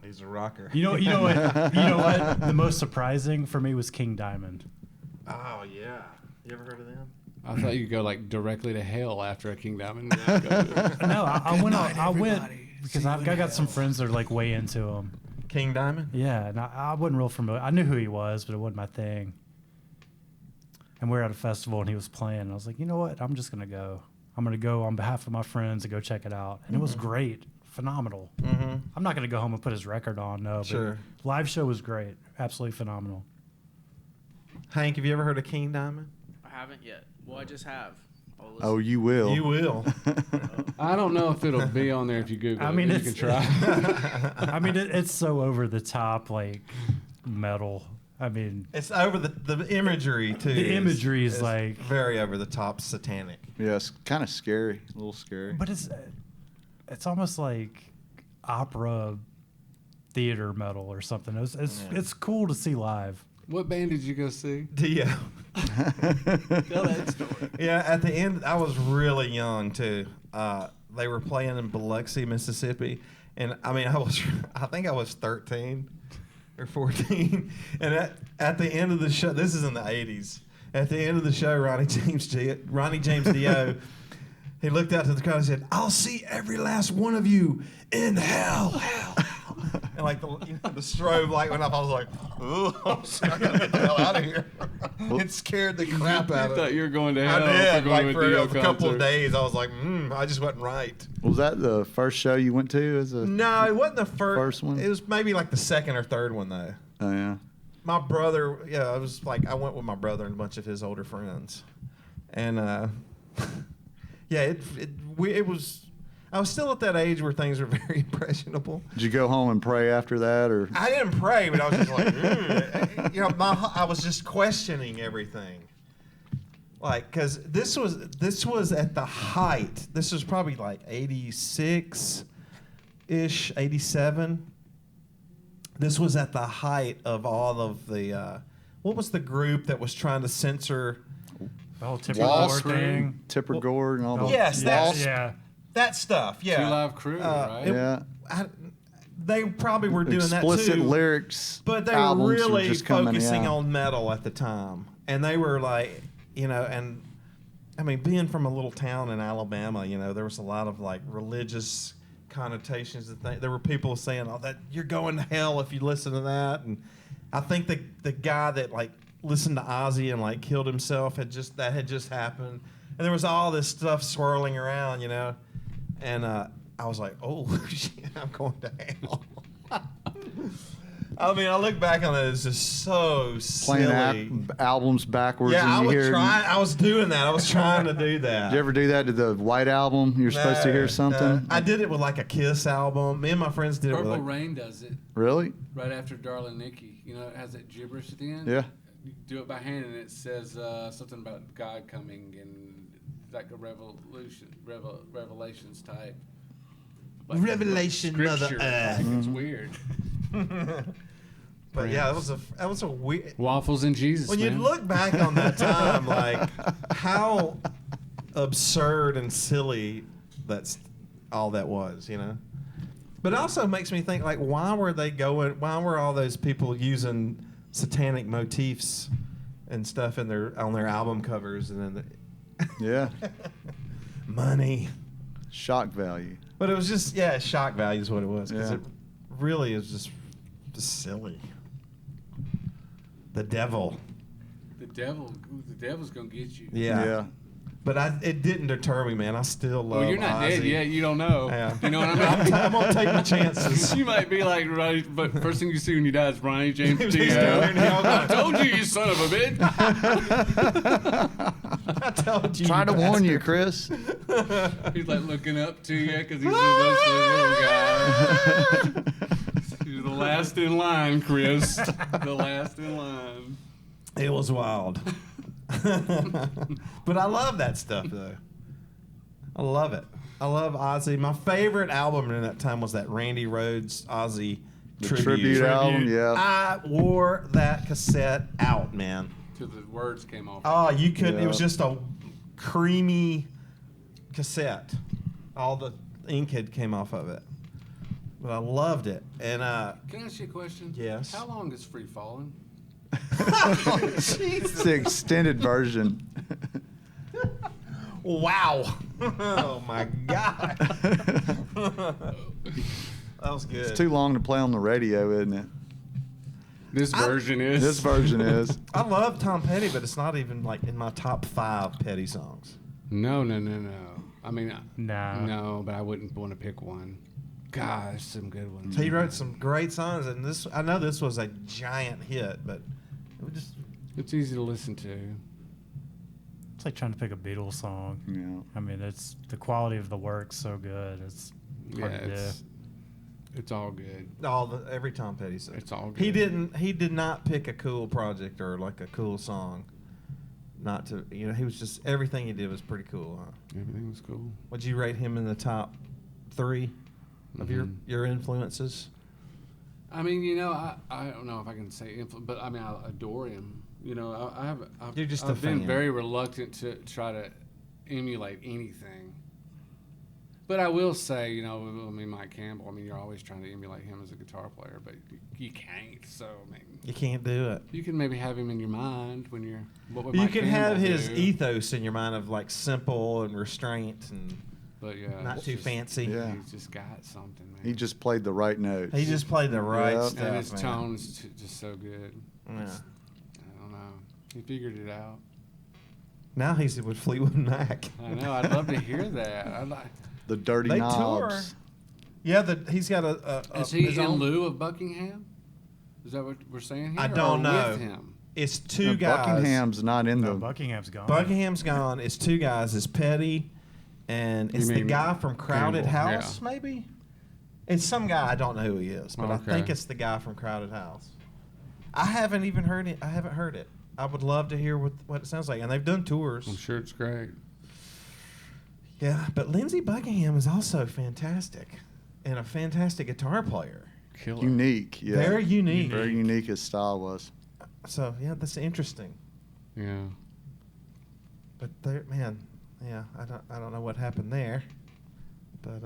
He's a rocker. You know what? You know what? The most surprising for me was King Diamond. Oh, yeah. You ever heard of them? I thought you could go like directly to hell after a King Diamond. No, I went because I got some friends that are like way into him. King Diamond? Yeah, and I wasn't real familiar. I knew who he was, but it wasn't my thing. And we were at a festival and he was playing. And I was like, you know what? I'm just gonna go. I'm gonna go on behalf of my friends and go check it out. And it was great, phenomenal. Mm-hmm. I'm not gonna go home and put his record on, no. But Sure. live show was great, absolutely phenomenal. Hank, have you ever heard of King Diamond? I haven't yet. Well, I just have. I'll listen. Oh, you will. You will. I don't know if it'll be on there if you Google I mean, it. You it's can try. I mean, it's so over the top, like metal. I mean, It's over the imagery, too. The imagery is like- very over the top satanic. Yeah, it's kind of scary. A little scary. but it's almost like opera theater metal or something. It's cool to see live. What band did you go see? Yeah. Tell that story. Yeah, at the end, I was really young too. They were playing in Biloxi, Mississippi, and I mean, I think I was 13 or 14. And at the end of the show, this is in the 80s. At the end of the show, Ronnie James Dio, he looked out to the crowd and said, "I'll see every last one of you in hell." And like the strobe light went up, I was like, "Ooh, I gotta get the hell out of here!" It scared the crap out I of me. thought you were going to I hell. did. for going Like to a for Dio a couple of concert. days, I was like, I just wasn't right. Was that the first show you went to? As a No, it wasn't the first one? It was maybe like the second or third one though. Oh yeah. My brother, I was like, I went with my brother and a bunch of his older friends, and yeah, it was. I was still at that age where things were very impressionable. Did you go home and pray after that, or? I didn't pray, but I was just like, I was just questioning everything. Like, because this was at the height. This was probably like 86-ish, 87. This was at the height of all of the, what was the group that was trying to censor? The whole Tipper Wall Gore Street, thing. Tipper Gore, and all the Yes, that's- yeah. That stuff, yeah. Two Live Crew, right? Yeah. They probably were doing explicit that too. lyrics. But they were albums really just coming focusing out. on metal at the time. And they were like, and I mean, being from a little town in Alabama, there was a lot of like religious connotations. There were people saying, "Oh, that you're going to hell if you listen to that." And I think the guy that like listened to Ozzy and like killed himself had just happened. And there was all this stuff swirling around, And I was like, "Oh shit, I'm going to hell." I mean, I look back on it, it's just so silly. Playing albums backwards. Yeah, and you hear. I was doing that. I was trying to do that. Did you ever do that to the White Album? You're supposed to hear something. I did it with like a Kiss album. Me and my friends did it Purple with like, Rain does it Really? right after Darling Nikki. You know, it has that gibberish at the end. Yeah. You do it by hand, and it says something about God coming and like a revelations type. Like Revelation, Mother scripture. Earth. Like, it's weird. But yeah, that was a weird. Waffles and Jesus. When man. you look back on that time, like how absurd and silly that's all that was, you know. But it also makes me think, like, why were all those people using satanic motifs and stuff on their album covers, and then Yeah. money. Shock value. But it was just shock value is what it was, because Yeah. it really is just silly. The devil. the devil's gonna get you. Yeah. But it didn't deter me, man. I still love Well, you're not Ozzy. dead yet. You don't know. Yeah. You know what I mean? I'm gonna take my chances. You might be like, right, but first thing you see when you die is Ronnie James He's Dio. down there in hell I going, told you, you son of a bitch. I told you. Trying to warn you, Chris. He's like looking up to you because he's the little guy. You're the last in line, Chris. The last in line. It was wild. But I love that stuff, though. I love it. I love Ozzy. My favorite album in that time was that Randy Rhoads Ozzy The tribute. tribute album, yeah. I wore that cassette out, man. Till the words came off. Oh, you couldn't. It Yeah. was just a creamy cassette. All the ink had came off of it. But I loved it. And Can I ask you a question? Yes. How long is Free Fallin'? It's the extended version. wow. Oh my God. That was good. It's too long to play on the radio, isn't it? This version is. This version is. I love Tom Petty, but it's not even like in my top 5 Petty songs. No. I mean, Nah. no, but I wouldn't want to pick one. Gosh, some good ones. He wrote some great songs, and I know this was a giant hit, but it was just It's easy to listen to. It's like trying to pick a Beatles song. Yeah. I mean, it's the quality of the work's so good. It's hard to do. It's all good. every Tom Petty song. It's all good. He did not pick a cool project or like a cool song. Not to, he was just, everything he did was pretty cool, huh? Everything was cool. Would you rate him in the top 3 of your influences? I mean, I don't know if I can say but I mean, I adore him. You're just a I've been fan. very reluctant to try to emulate anything. But I will say, Mike Campbell, you're always trying to emulate him as a guitar player, but you can't. So, You can't do it. you can maybe have him in your mind when you're. What would You Mike can have Campbell his do? ethos in your mind of like simple and restraint and But yeah, not it's too just- fancy. Yeah. He's just got something, man. He just played the right notes. He just played the right Yep. stuff, and his man. tone's just so good. Yeah. I don't know. He figured it out. Now he's with Fleetwood Mac. I know. I'd love to hear that. I'd like. The Dirty They Knobs. tour. Yeah, he's got Is he his in own- lieu of Buckingham? Is that what we're saying here? I don't or know. With him? It's two No, guys. Buckingham's not in No, the. Buckingham's gone. Buckingham's gone. It's 2 guys. It's Petty, and You it's the mean guy from Crowded Campbell, House, maybe. It's some guy. I don't know who he is, but I Okay. think it's the guy from Crowded House. I haven't even heard it. I haven't heard it. I would love to hear what it sounds like, and they've done tours. I'm sure it's great. Yeah, but Lindsey Buckingham is also fantastic, and a fantastic guitar player. Killer. Unique, yeah. Very unique. Very unique his style was. So yeah, that's interesting. Yeah. But there, man, yeah, I don't know what happened there, but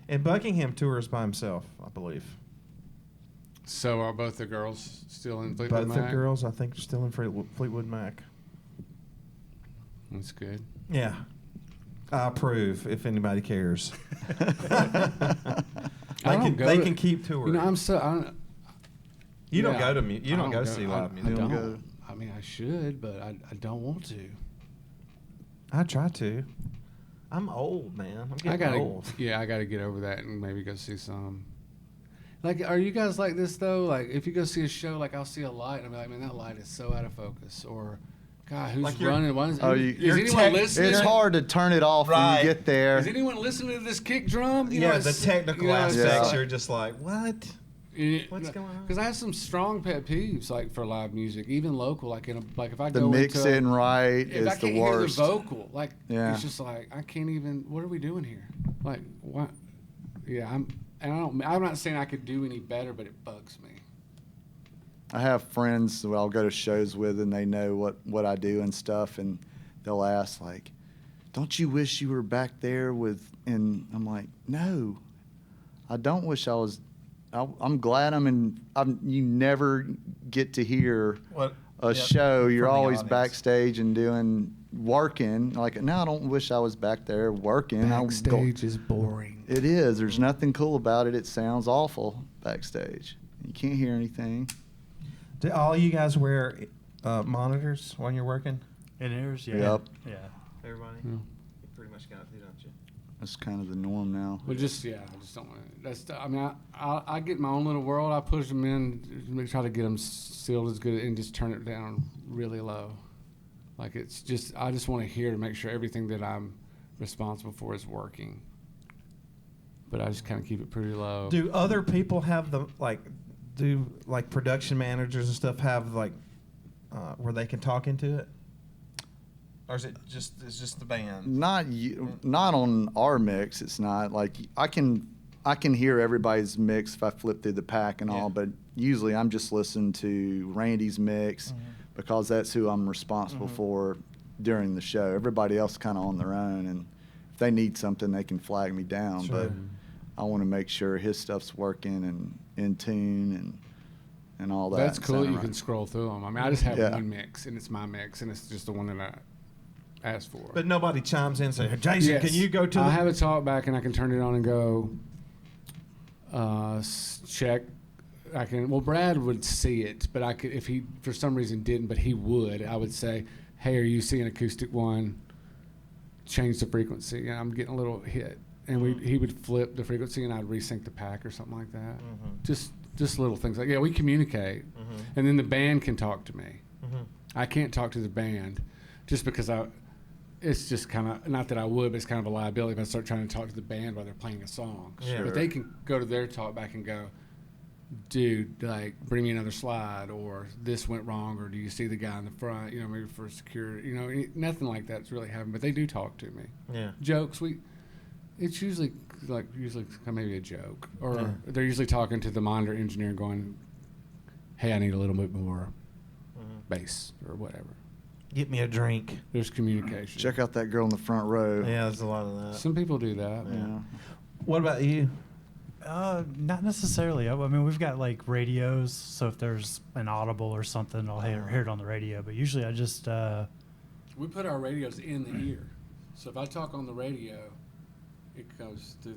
and Buckingham tours by himself, I believe. So are both the girls still in Fleetwood Both the Mac? girls, I think, are still in Fleetwood Mac. That's good. Yeah, I approve. If anybody cares, I don't go they to- can keep touring. I'm so. You don't yeah, go to you I don't go see live I music. don't don't. go. I mean, I should, but I don't want to. I try to. I'm old, man. I'm I getting gotta. old. Yeah, I gotta get over that and maybe go see some. Like, are you guys like this though? Like, if you go see a show, like I'll see a light and I'll be like, man, that light is so out of focus. Or, God, who's Like you're- running? Oh, Is you're anyone listening? It's hard to turn it off when Right. you get there. Is anyone listening to this kick drum? You know, Yeah, the it's- technical you know, it's aspects, Yeah. you're just like, what? What's going on? Because I have some strong pet peeves, like for live music, even local. Like if I The go mixing into, right if is I the can't hear worst. the vocal, like Yeah. it's just like I can't even. What are we doing here? Like what? Yeah, I'm not saying I could do any better, but it bugs me. I have friends that I'll go to shows with, and they know what I do and stuff, and they'll ask, like, don't you wish you were back there with, and I'm like, no, I don't wish I was. I'm glad you never get to hear a show. You're always backstage and working. Like, no, I don't wish I was back there working. Backstage is boring. It is. There's nothing cool about it. It sounds awful backstage. You can't hear anything. Do all you guys wear monitors when you're working? In-ears, yeah. Yep. Yeah. Everybody? Yeah. You pretty much got it, don't you? That's kind of the norm now. Well, I just don't want to. I mean, I get my own little world. I push them in, try to get them sealed as good, and just turn it down really low. Like, it's just, I just want to hear to make sure everything that I'm responsible for is working. But I just kind of keep it pretty low. Do other people have production managers and stuff have where they can talk into it? Or is it's just the band? Not on our mix. It's not like I can hear everybody's mix if I flip through the pack and all, but usually I'm just listening to Randy's mix because that's who I'm responsible for during the show. Everybody else kind of on their own, and if they need something, they can flag me down. Sure. But I want to make sure his stuff's working and in tune and all that. That's cool. You Right. can scroll through them. I mean, I just have Yeah. one mix, and it's my mix, and it's just the one that I asked for. But nobody chimes in and says, Jason, Yes. can you go to I the... have a talk back, and I can turn it on and go, check. I can. Well, Brad would see it, but I could, if he for some reason didn't, but he would. I would say, "Hey, are you seeing acoustic one? Change the frequency." And I'm getting a little hit, and he would flip the frequency, and I'd resync the pack or something like that. Just little things like we communicate, and then the band can talk to me. I can't talk to the band, just because it's just kind of, not that I would, but it's kind of a liability if I start trying to talk to the band while they're playing a song. Sure. But they can go to their talk back and go, dude, like, bring me another slide, or this went wrong, or do you see the guy in the front, maybe for security, nothing like that's really happened, but they do talk to me. Yeah. Jokes, it's usually maybe a joke, or they're usually talking to the monitor engineer going, hey, I need a little bit more bass, or whatever. Get me a drink. There's communication. Check out that girl in the front row. Yeah, there's a lot of that. Some people do that. Yeah. What about you? Not necessarily. I mean, we've got like radios, so if there's an audible or something, I'll hear it on the radio. But usually, I just We put our radios in the ear, so if I talk on the radio, it goes through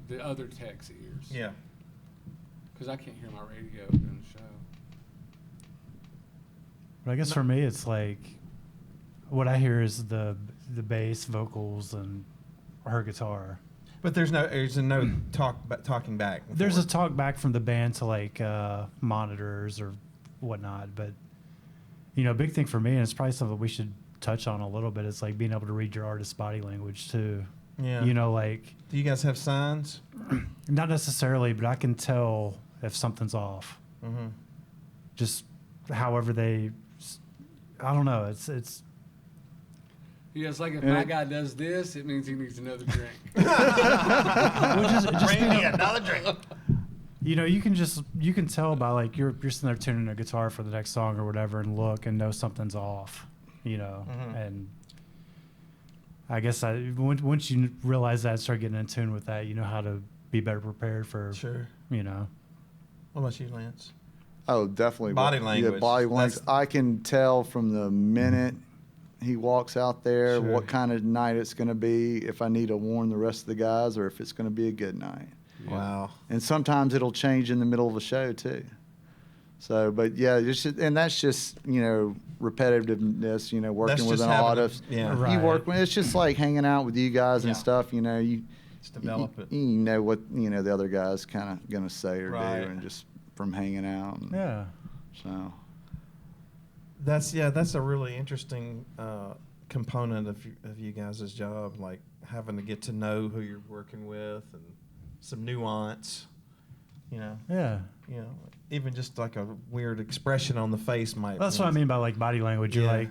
the other tech's ears. Yeah. Because I can't hear my radio in the show. But I guess for me, it's like what I hear is the bass, vocals, and her guitar. But there's no talking back. There's a talk back from the band to like monitors or whatnot. But a big thing for me, and it's probably something we should touch on a little bit, is like being able to read your artist's body language too. Yeah. Like. Do you guys have signs? Not necessarily, but I can tell if something's off. Just however I don't know. It's. Yeah, it's like if my guy does this, it means he needs another drink. Bring me another drink. You can tell by like you're sitting there tuning a guitar for the next song or whatever, and look and know something's off. And I guess once you realize that and start getting in tune with that, you know how to be better prepared for. Sure. What about you, Lance? Oh, definitely. Body language. Yeah, body language. I can tell from the minute he walks out there Sure. what kind of night it's going to be, if I need to warn the rest of the guys, or if it's going to be a good night. Yeah. Wow. And sometimes it'll change in the middle of a show too. So, but yeah, and that's just repetitiveness. Working That's with just an having artist. yeah. You Right. work with. It's just like hanging out with you guys and Yeah. stuff. You Just develop it. You know what the other guy's kind of going to say or Right. do, and just from hanging out. And Yeah. So. That's a really interesting component of you guys' job, like having to get to know who you're working with and some nuance. Yeah. Even just like a weird expression on the face might. That's what I mean by like body language. You're Yeah. like,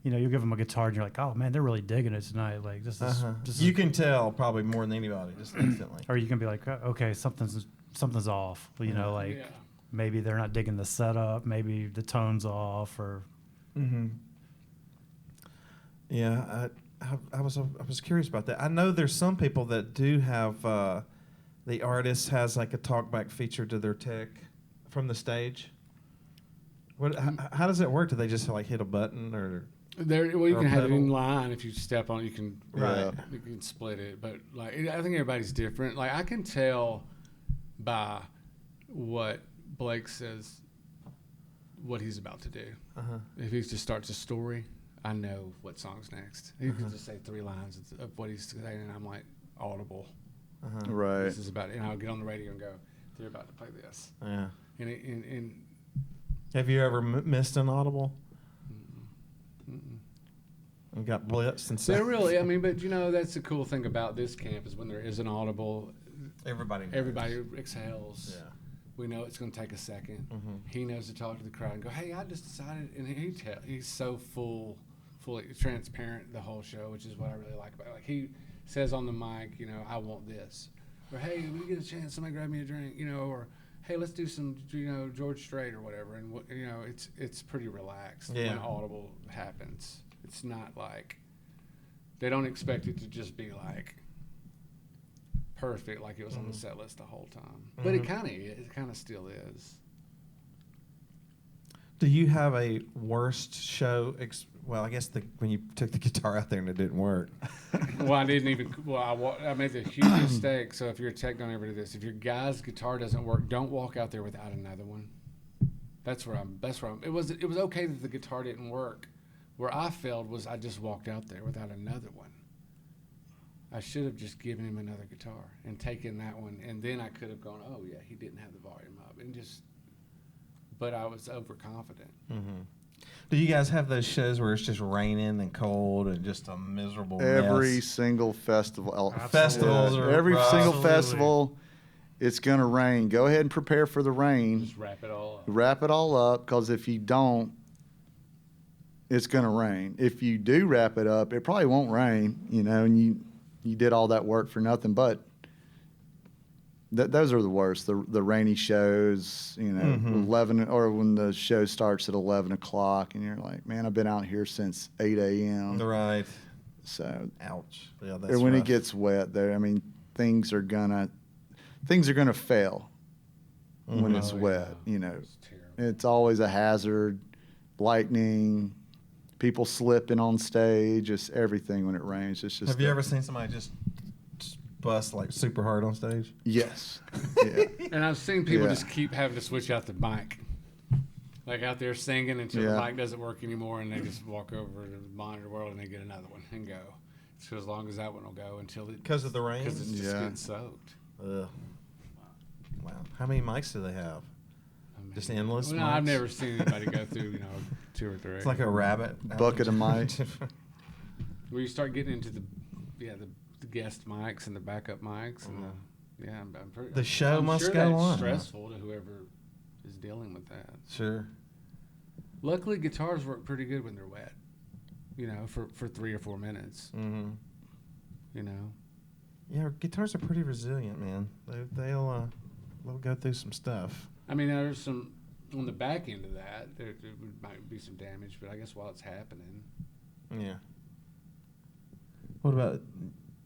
you give them a guitar and you're like, oh man, they're really digging it tonight. Like this is. This You is, can tell probably more than anybody just instantly. or you can be like, okay, something's off. Like. Yeah. maybe they're not digging the setup, maybe the tone's off, or Yeah, I was curious about that. I know there's some people that do have the artist has like a talkback feature to their tech from the stage. How does it work? Do they just like hit a button or? Well, you or can a have it in pedal? line. If you step on it, you can Right. you can split it. But like, I think everybody's different. Like, I can tell by what Blake says what he's about to do. If he just starts a story, I know what song's next. He can just say 3 lines of what he's saying, and I'm like audible. Right. This is about it. And I'll get on the radio and go, they're about to play this. Yeah. And Have you ever missed an audible? And got blitzed and they're stuff? really, I mean, but that's the cool thing about this camp is when there is an audible, Everybody knows. everybody exhales. Yeah. We know it's going to take a second. Mhm. He knows to talk to the crowd and go, "Hey, I just decided," and he's so fully transparent the whole show, which is what I really like about it. Like, he says on the mic, "I want this," or "Hey, when you get a chance, somebody grab me a drink," or "Hey, let's do some, George Strait or whatever," and it's pretty relaxed when audible happens. It's not like they don't expect it to just be like perfect, like it was on the set list the whole time. But it kind of still is. Do you have a worst show? Well, I guess when you took the guitar out there and it didn't work. Well, I didn't even. Well, I made the huge mistake. So if you're a tech, don't ever do this. If your guy's guitar doesn't work, don't walk out there without another one. That's where I'm. It was okay that the guitar didn't work. Where I failed was I just walked out there without another one. I should have just given him another guitar and taken that one, and then I could have gone, "Oh yeah, he didn't have the volume up," and just. But I was overconfident. Do you guys have those shows where it's just raining and cold and just a miserable Every mess? single festival. Festivals are Every rough. single Absolutely. festival, it's going to rain. Go ahead and prepare for the rain. Just wrap it all up. Wrap it all up, because if you don't, it's going to rain. If you do wrap it up, it probably won't rain, and you did all that work for nothing. But those are the worst. The rainy shows, 11, or when the show starts at 11 o'clock, and you're like, man, I've been out here since 8 a.m. Right. So, Ouch. Yeah, or that's when rough. it gets wet there, I mean, things are gonna fail when it's Oh, wet. yeah. It's terrible. It's always a hazard. Lightning, people slipping on stage, just everything when it rains. It's just. Have you ever seen somebody just bust like super hard on stage? Yes. Yeah. And I've seen people Yeah. just keep having to switch out the mic. Like out there singing until the Yeah. mic doesn't work anymore, and they just walk over to the monitor world and they get another one and go. So as long as that one will go until it. Because of the rain? Because it's just Yeah. getting soaked. Ugh. Wow. How many mics do they have? I mean, Just endless Well, no, I've mics? never seen anybody go through, 2 or 3. It's like a rabbit. Bucket of mics. Where you start getting into the guest mics and the backup mics and I'm pretty. The show I'm must sure go that's on. stressful to whoever is dealing with that. Sure. Luckily, guitars work pretty good when they're wet. For 3 or 4 minutes. Mm-hmm. Yeah, guitars are pretty resilient, man. They'll go through some stuff. I mean, there's some on the back end of that. There might be some damage, but I guess while it's happening, Yeah. What about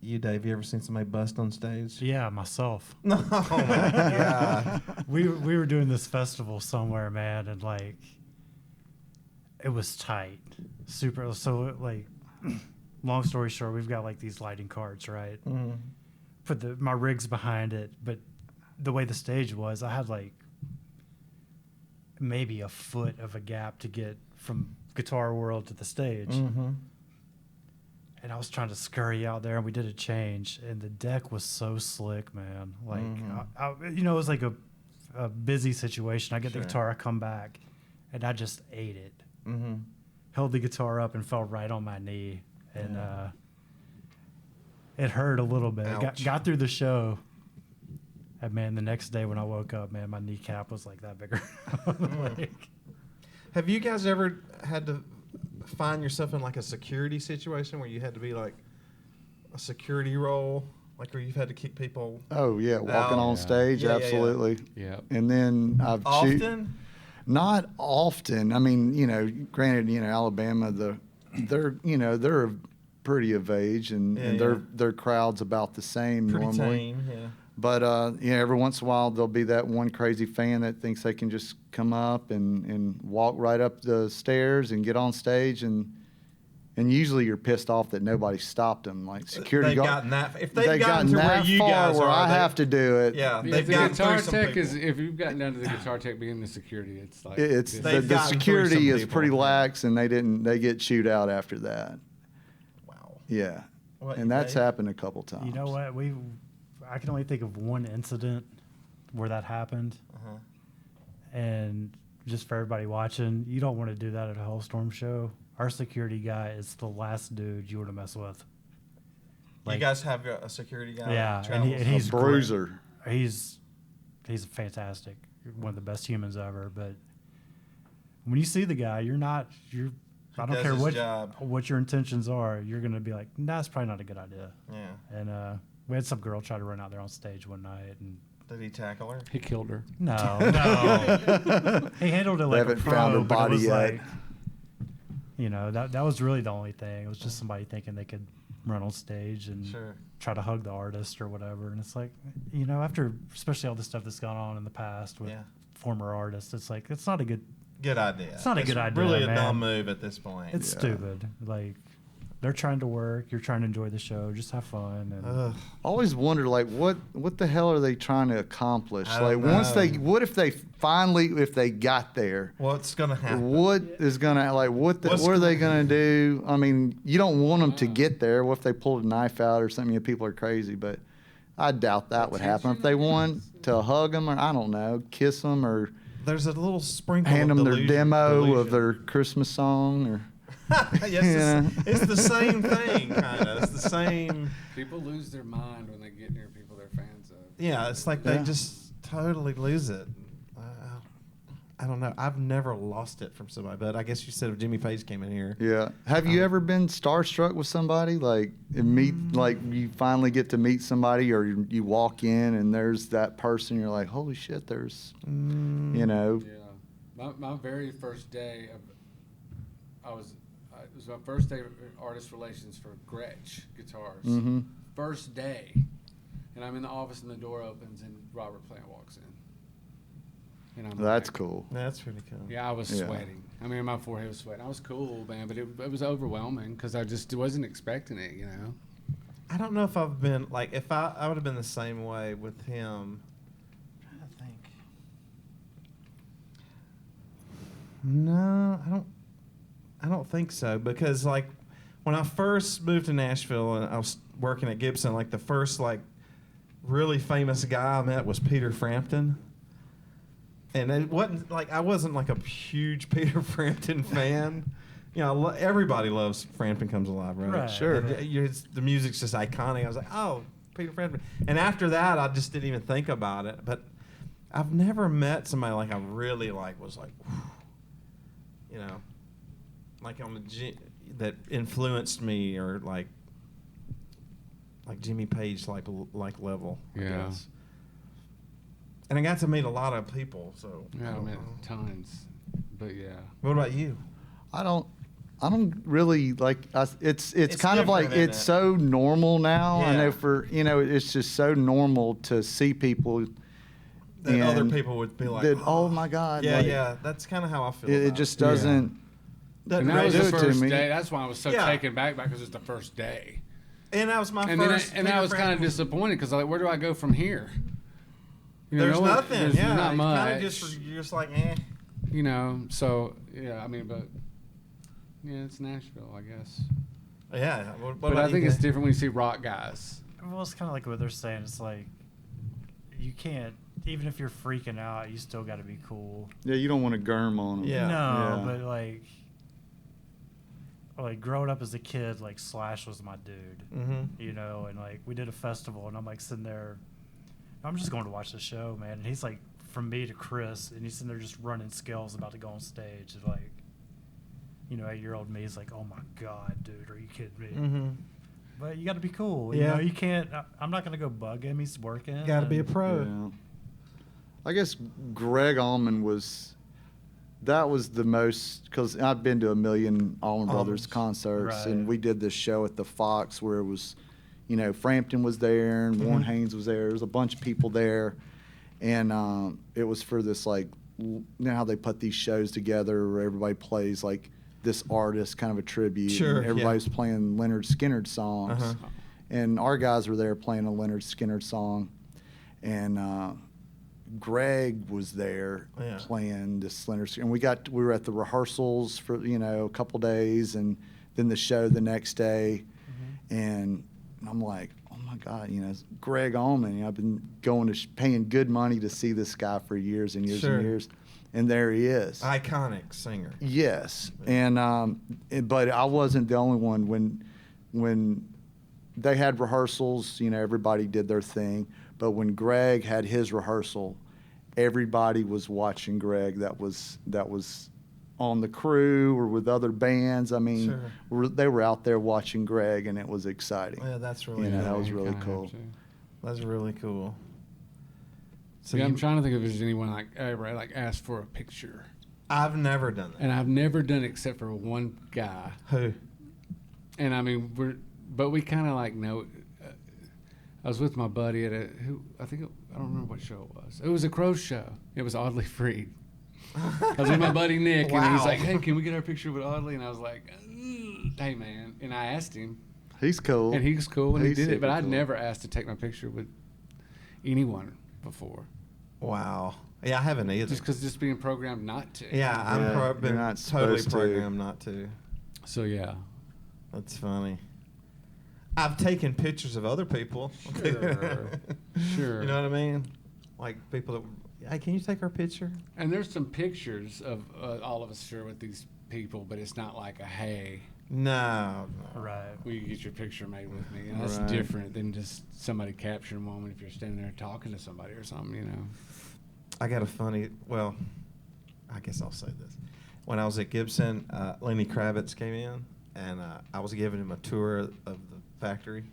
you, Dave? You ever seen somebody bust on stage? yeah, myself. No, oh my God. We were doing this festival somewhere, man, and like it was tight, super. So like, long story short, we've got like these lighting carts, right? Mhm. Put my rigs behind it, but the way the stage was, I had like maybe a foot of a gap to get from Guitar World to the stage. Mhm. And I was trying to scurry out there, and we did a change, and the deck was so slick, man. Like, Mhm. it was like a busy situation. I get Sure. the guitar, I come back, and I just ate it. Mhm. Held the guitar up and fell right on my knee, and it hurt a little bit. Ouch. Got through the show, and man, the next day when I woke up, man, my kneecap was like that bigger. Like, Have you guys ever had to find yourself in like a security situation where you had to be like a security role Like where you've had to kick people Oh yeah, walking Oh. on Yeah. stage, Yeah, yeah, yeah. absolutely. Yep. And then I've often? not often. I mean, granted, Alabama, they're pretty of age, and, Yeah, and yeah. their crowd's about the same Pretty normally. tame, yeah. But every once in a while there'll be that one crazy fan that thinks they can just come up and walk right up the stairs and get on stage, and usually you're pissed off that nobody stopped them. Like security They've guard, gotten that. If they've gotten to where that you far guys where are, I have to do it. Yeah, Yeah, they've the gotten guitar through some tech people. is if you've gotten down to the guitar tech being the security, it's like It's They've the gotten through security some is pretty people. lax, and they get chewed out after that. Wow. Yeah, What, and that's Dave? happened a couple times. You know what? I can only think of one incident where that happened, Uh-huh. and just for everybody watching, you don't want to do that at a Halestorm show. Our security guy is the last dude you want to mess with. You guys have a security guy. Yeah, that and travels? A he's great. bruiser. He's fantastic, one of the best humans ever. But when you see the guy, I don't does care his job. what your intentions are. You're gonna be like, nah, that's probably not a good idea. Yeah. And we had some girl try to run out there on stage one night, and Did he tackle her? he killed her. no, he handled it They like a haven't pro, found her but it body was yet. like, that was really the only thing. It was just somebody thinking they could run on stage and Sure. try to hug the artist or whatever. And it's like, after especially all the stuff that's gone on in the past with Yeah. former artists, it's like it's not a good Good idea. It's not a good idea, Really a man. dumb move at this point. it's Yeah. stupid. Like they're trying to work, you're trying to enjoy the show, just have fun. And Ugh. I always wonder, like, what the hell are they trying to accomplish? I Like, don't know. what if they finally, if they got there, What's gonna happen? what is gonna, like, what are they gonna do? I mean, you don't want them to get there. What if they pulled a knife out or something? People are crazy, but I doubt that would happen. If they want to hug them, or I don't know, kiss them, or There's a little sprinkle. hand of them their demo delusion. of their Christmas song, or Yes, it's the same thing, kind of. It's the same. People lose their mind when they get near people they're fans of. Yeah, it's like they Yeah. just totally lose it. I don't know. I've never lost it from somebody, but I guess you said if Jimmy Page came in here. yeah. Have you ever been starstruck with somebody, like like you finally get to meet somebody, or you walk in and there's that person, you're like, holy shit, there's, Yeah. My very first day it was my first day of artist relations for Gretsch Guitars. Mm-hmm. First day. And I'm in the office and the door opens and Robert Plant walks in. And I'm That's like, cool. That's pretty cool. Yeah, I was Yeah. sweating. I mean, my forehead was sweating. I was cool, man, but it was overwhelming because I just wasn't expecting it, I don't know if I've been like if I would have been the same way with him. I'm trying to think. No, I don't think so, because like when I first moved to Nashville and I was working at Gibson, like the first like really famous guy I met was Peter Frampton. And it wasn't like I wasn't like a huge Peter Frampton fan. Everybody loves Frampton Comes Alive, right? Right. Sure. And the music's just iconic. I was like, oh, Peter Frampton. And after that, I just didn't even think about it. But I've never met somebody like I really like was like, like on the that influenced me, or like Jimmy Page like level. I Yeah. guess. And I got to meet a lot of people. So Yeah, I don't met know. tons. But yeah. What about you? I don't really like. It's It's kind of like different, it's isn't it? so normal now. I Yeah. know it's just so normal to see people That other and people would be like, that, oh my God. Yeah, like, yeah. That's kind of how I feel. It about just Yeah. doesn't. Doesn't And that was do the it to first me. day. That's why I was so Yeah. taken back because it's the first day. And that was my And first. then I was kind of disappointed because like, where do I go from here? There's no one- nothing. There's Yeah, not you much. kind of you're just like, eh. So yeah, I mean, but yeah, it's Nashville, I guess. Yeah. What But about I think you it's guys? different when you see rock guys. well, it's kind of like what they're saying. It's like you can't, even if you're freaking out, you still got to be cool. Yeah, you don't want to germ on them. Yeah. No, Yeah. but like growing up as a kid, like Slash was my dude, Mm-hmm. and like we did a festival, and I'm like sitting there, I'm just going to watch the show, man. And he's like from me to Chris, and he's sitting there just running scales about to go on stage, and like, 8-year-old me is like, oh my God, dude, are you kidding me? Mm-hmm. but you got to be cool. Yeah. You know, you can't. I'm not gonna go bug him. He's working. Got to be a and- pro. Yeah. I guess Greg Allman that was the most, because I've been to a million Allman Brothers Allmans. concerts, Right. and we did this show at the Fox where it was, you know, Frampton was there and Warren Haynes was there. There was a bunch of people there, and it was for this, like, you know how they put these shows together where everybody plays like this artist, kind of a tribute. Sure, and yeah. everybody's playing Leonard Skinner songs, Uh-huh. and our guys were there playing a Leonard Skinner song, and Greg was there Yeah. playing this Leonard Skinner. And we were at the rehearsals for, you know, a couple days, and then the show the next day, and I'm like, oh my God, you know, it's Greg Allman. You know, I've been going to paying good money to see this guy for years and years Sure. and years, and there he is. Iconic singer. Yes, and but I wasn't the only one. When they had rehearsals, you know, everybody did their thing. But when Greg had his rehearsal, everybody was watching Greg. That was on the crew or with other bands. I mean, they were out there watching Greg, and it was exciting. Yeah, that's really You know, cool. that was You really kinda cool. have to. That's really cool. So Yeah, I'm you- trying to think if there's anyone like ever like asked for a picture, I've never done that. and I've never done it except for one guy. Who? And I mean, but we kind of like know. I was with my buddy at I don't remember what show it was. It was a Crow show. It was Oddly Freed. I was with my buddy Nick, and he's Wow. like, "Hey, can we get our picture with Oddly?" And I was like, "Hey, man!" And I asked him, He's cool. and he was cool, and he He's did it. But super I'd cool. never asked to take my picture with anyone before, Wow. Yeah, I haven't either. just being programmed not to. Yeah, I'm Yeah, been you're not totally supposed to. programmed not to. So yeah. That's funny. I've taken pictures of other people. Sure. You know what I mean? Like people that, hey, can you take our picture? And there's some pictures of all of us sure with these people, but it's not like a hey, No. Right. will you get your picture made with me? And that's Right. different than just somebody capturing a moment if you're standing there talking to somebody or something, you know. I got a funny, well, I guess I'll say this. When I was at Gibson, Lenny Kravitz came in, and I was giving him a tour of the factory.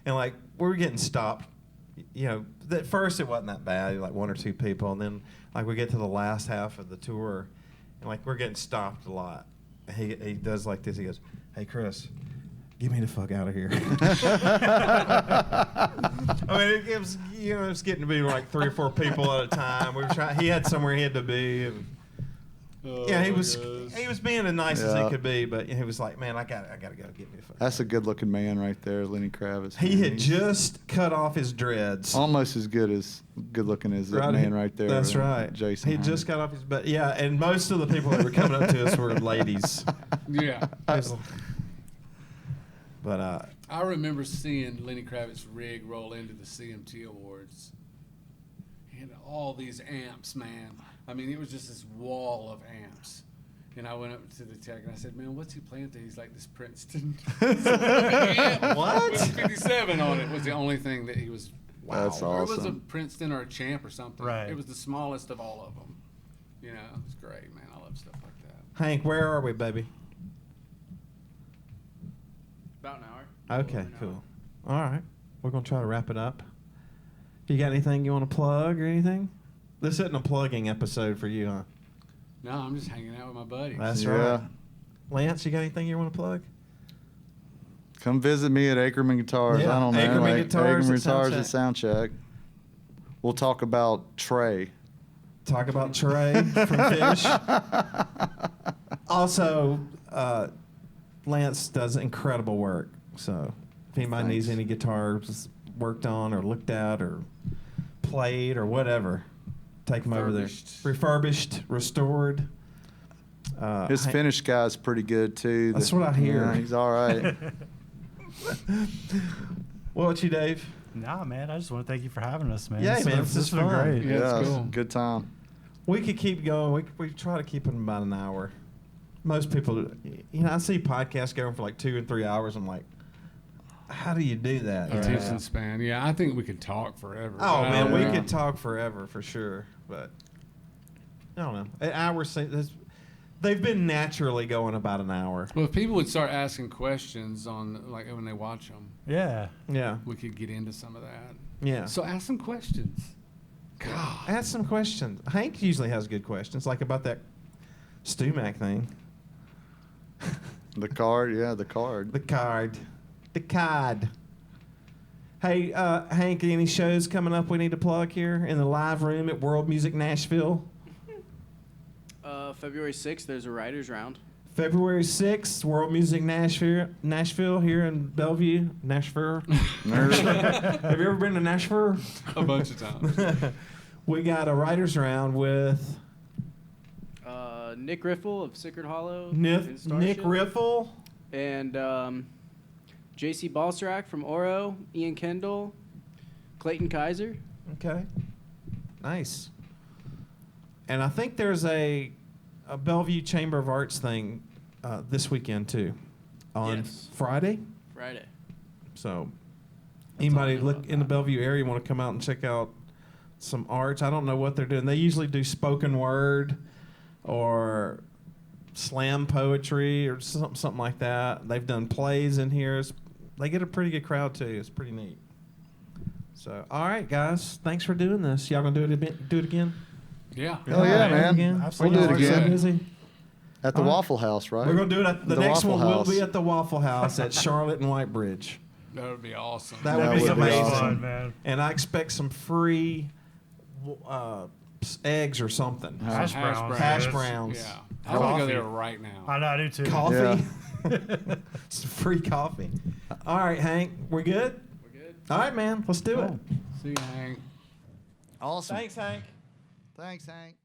And, like, we were getting stopped. You know, at first it wasn't that bad, like one or two people. And then, like, we get to the last half of the tour, and, like, we're getting stopped a lot. And he does like this. He goes, "Hey, Chris, get me the fuck out of here." I mean, it was, you know, it was getting to be like 3 or 4 people at a time. We were trying. He had somewhere he had to be. And, yeah, he was being as nice as he Yeah. could be, but he was like, "Man, I gotta go get me the fuck." That's a good-looking man right there, Lenny Kravitz. He man. had He's just cut off his dreads. almost as good-looking as that man right there. That's right. Jason. He just cut off his butt. Yeah, and most of the people that were coming up to us were ladies. Yeah. But I remember seeing Lenny Kravitz's rig roll into the CMT Awards. He had all these amps, man. I mean, it was just this wall of amps. And I went up to the tech and I said, "Man, what's he playing to?" He's like, "This Princeton." What? With 57 on it was the only thing that he was. That's Or it was a awesome. Princeton or a Champ or something. Right. It was the smallest of all of them. You know, it's great, man. I love stuff like that. Hank, where are we, baby? About an hour. Okay, cool. All right, we're gonna try to wrap it up. You got anything you want to plug or anything? This isn't a plugging episode for you, huh? No, I'm just hanging out with my buddies. That's Yeah. right. Lance, you got anything you want to plug? Come visit me at Ackerman Guitars. Yeah, I don't know. Ackerman Guitars at Guitars at Soundcheck. We'll talk about Trey. Talk about Trey from Fish. Also, Lance does incredible work. So if anybody needs Thanks. any guitars worked on or looked at or played or whatever, take them over there. Refurbished. Refurbished, restored. His Hank- Finnish guy's pretty good too. That's what I hear. Yeah, he's all right. What about you, Dave? Nah, man. I just want to thank you for having us, man. Yeah, This man, was- this is has been fun. great. Yeah, it's Yeah, cool. good time. We could keep going. We try to keep it about an hour. Most people, you know, I see podcasts going for like 2 and 3 hours. I'm like, how do you do that? Attention span. Yeah, I think we could talk forever. Oh but I man, don't we know. could talk forever for sure, but I don't know. An hour, They've been naturally going about an hour. Well, if people would start asking questions on, like, when they watch them, Yeah. Yeah. we could get into some of that. Yeah. So ask some questions. God. Ask some questions. Hank usually has good questions, like about that Stu-Mac thing. The card, yeah, the card. The card. The card. Hey, Hank, any shows coming up we need to plug here in the live room at World Music Nashville? February 6th, there's a writer's round. February 6th, World Music Nashville here in Bellevue. Nashville. Have you ever been to Nashville? A bunch of times. We got a writer's round with Nick Riffle of Sacred Hollow. Nick and Starship. Riffle. And JC Balserac from Oro, Ian Kendall, Clayton Kaiser. Okay. Nice. And I think there's a Bellevue Chamber of Arts thing this weekend, too. On Yes. Friday? Friday. So, anybody all look about in the that. Bellevue area want to come out and check out some arts? I don't know what they're doing. They usually do spoken word or slam poetry or something like that. They've done plays in here. They get a pretty good crowd too. It's pretty neat. So, all right, guys, thanks for doing this. Y'all gonna do it again? Yeah. Oh, yeah, All right, man. again? Absolutely. We'll do it Y'all are so again. busy. At the All right. Waffle House, right? We're gonna do it at the The next Waffle one. Will House. be at the Waffle House at Charlotte and White Bridge. That would be awesome. That That would be would be amazing. awesome. man. And I expect some free eggs or something. Hash browns. Hash browns. Yeah. I want to go Coffee. there right now. I know, I do too. Coffee. Some free coffee. All right, Hank, we good? We're good. All right, man, let's do it. See you, Hank. Awesome. Thanks, Hank. Thanks, Hank.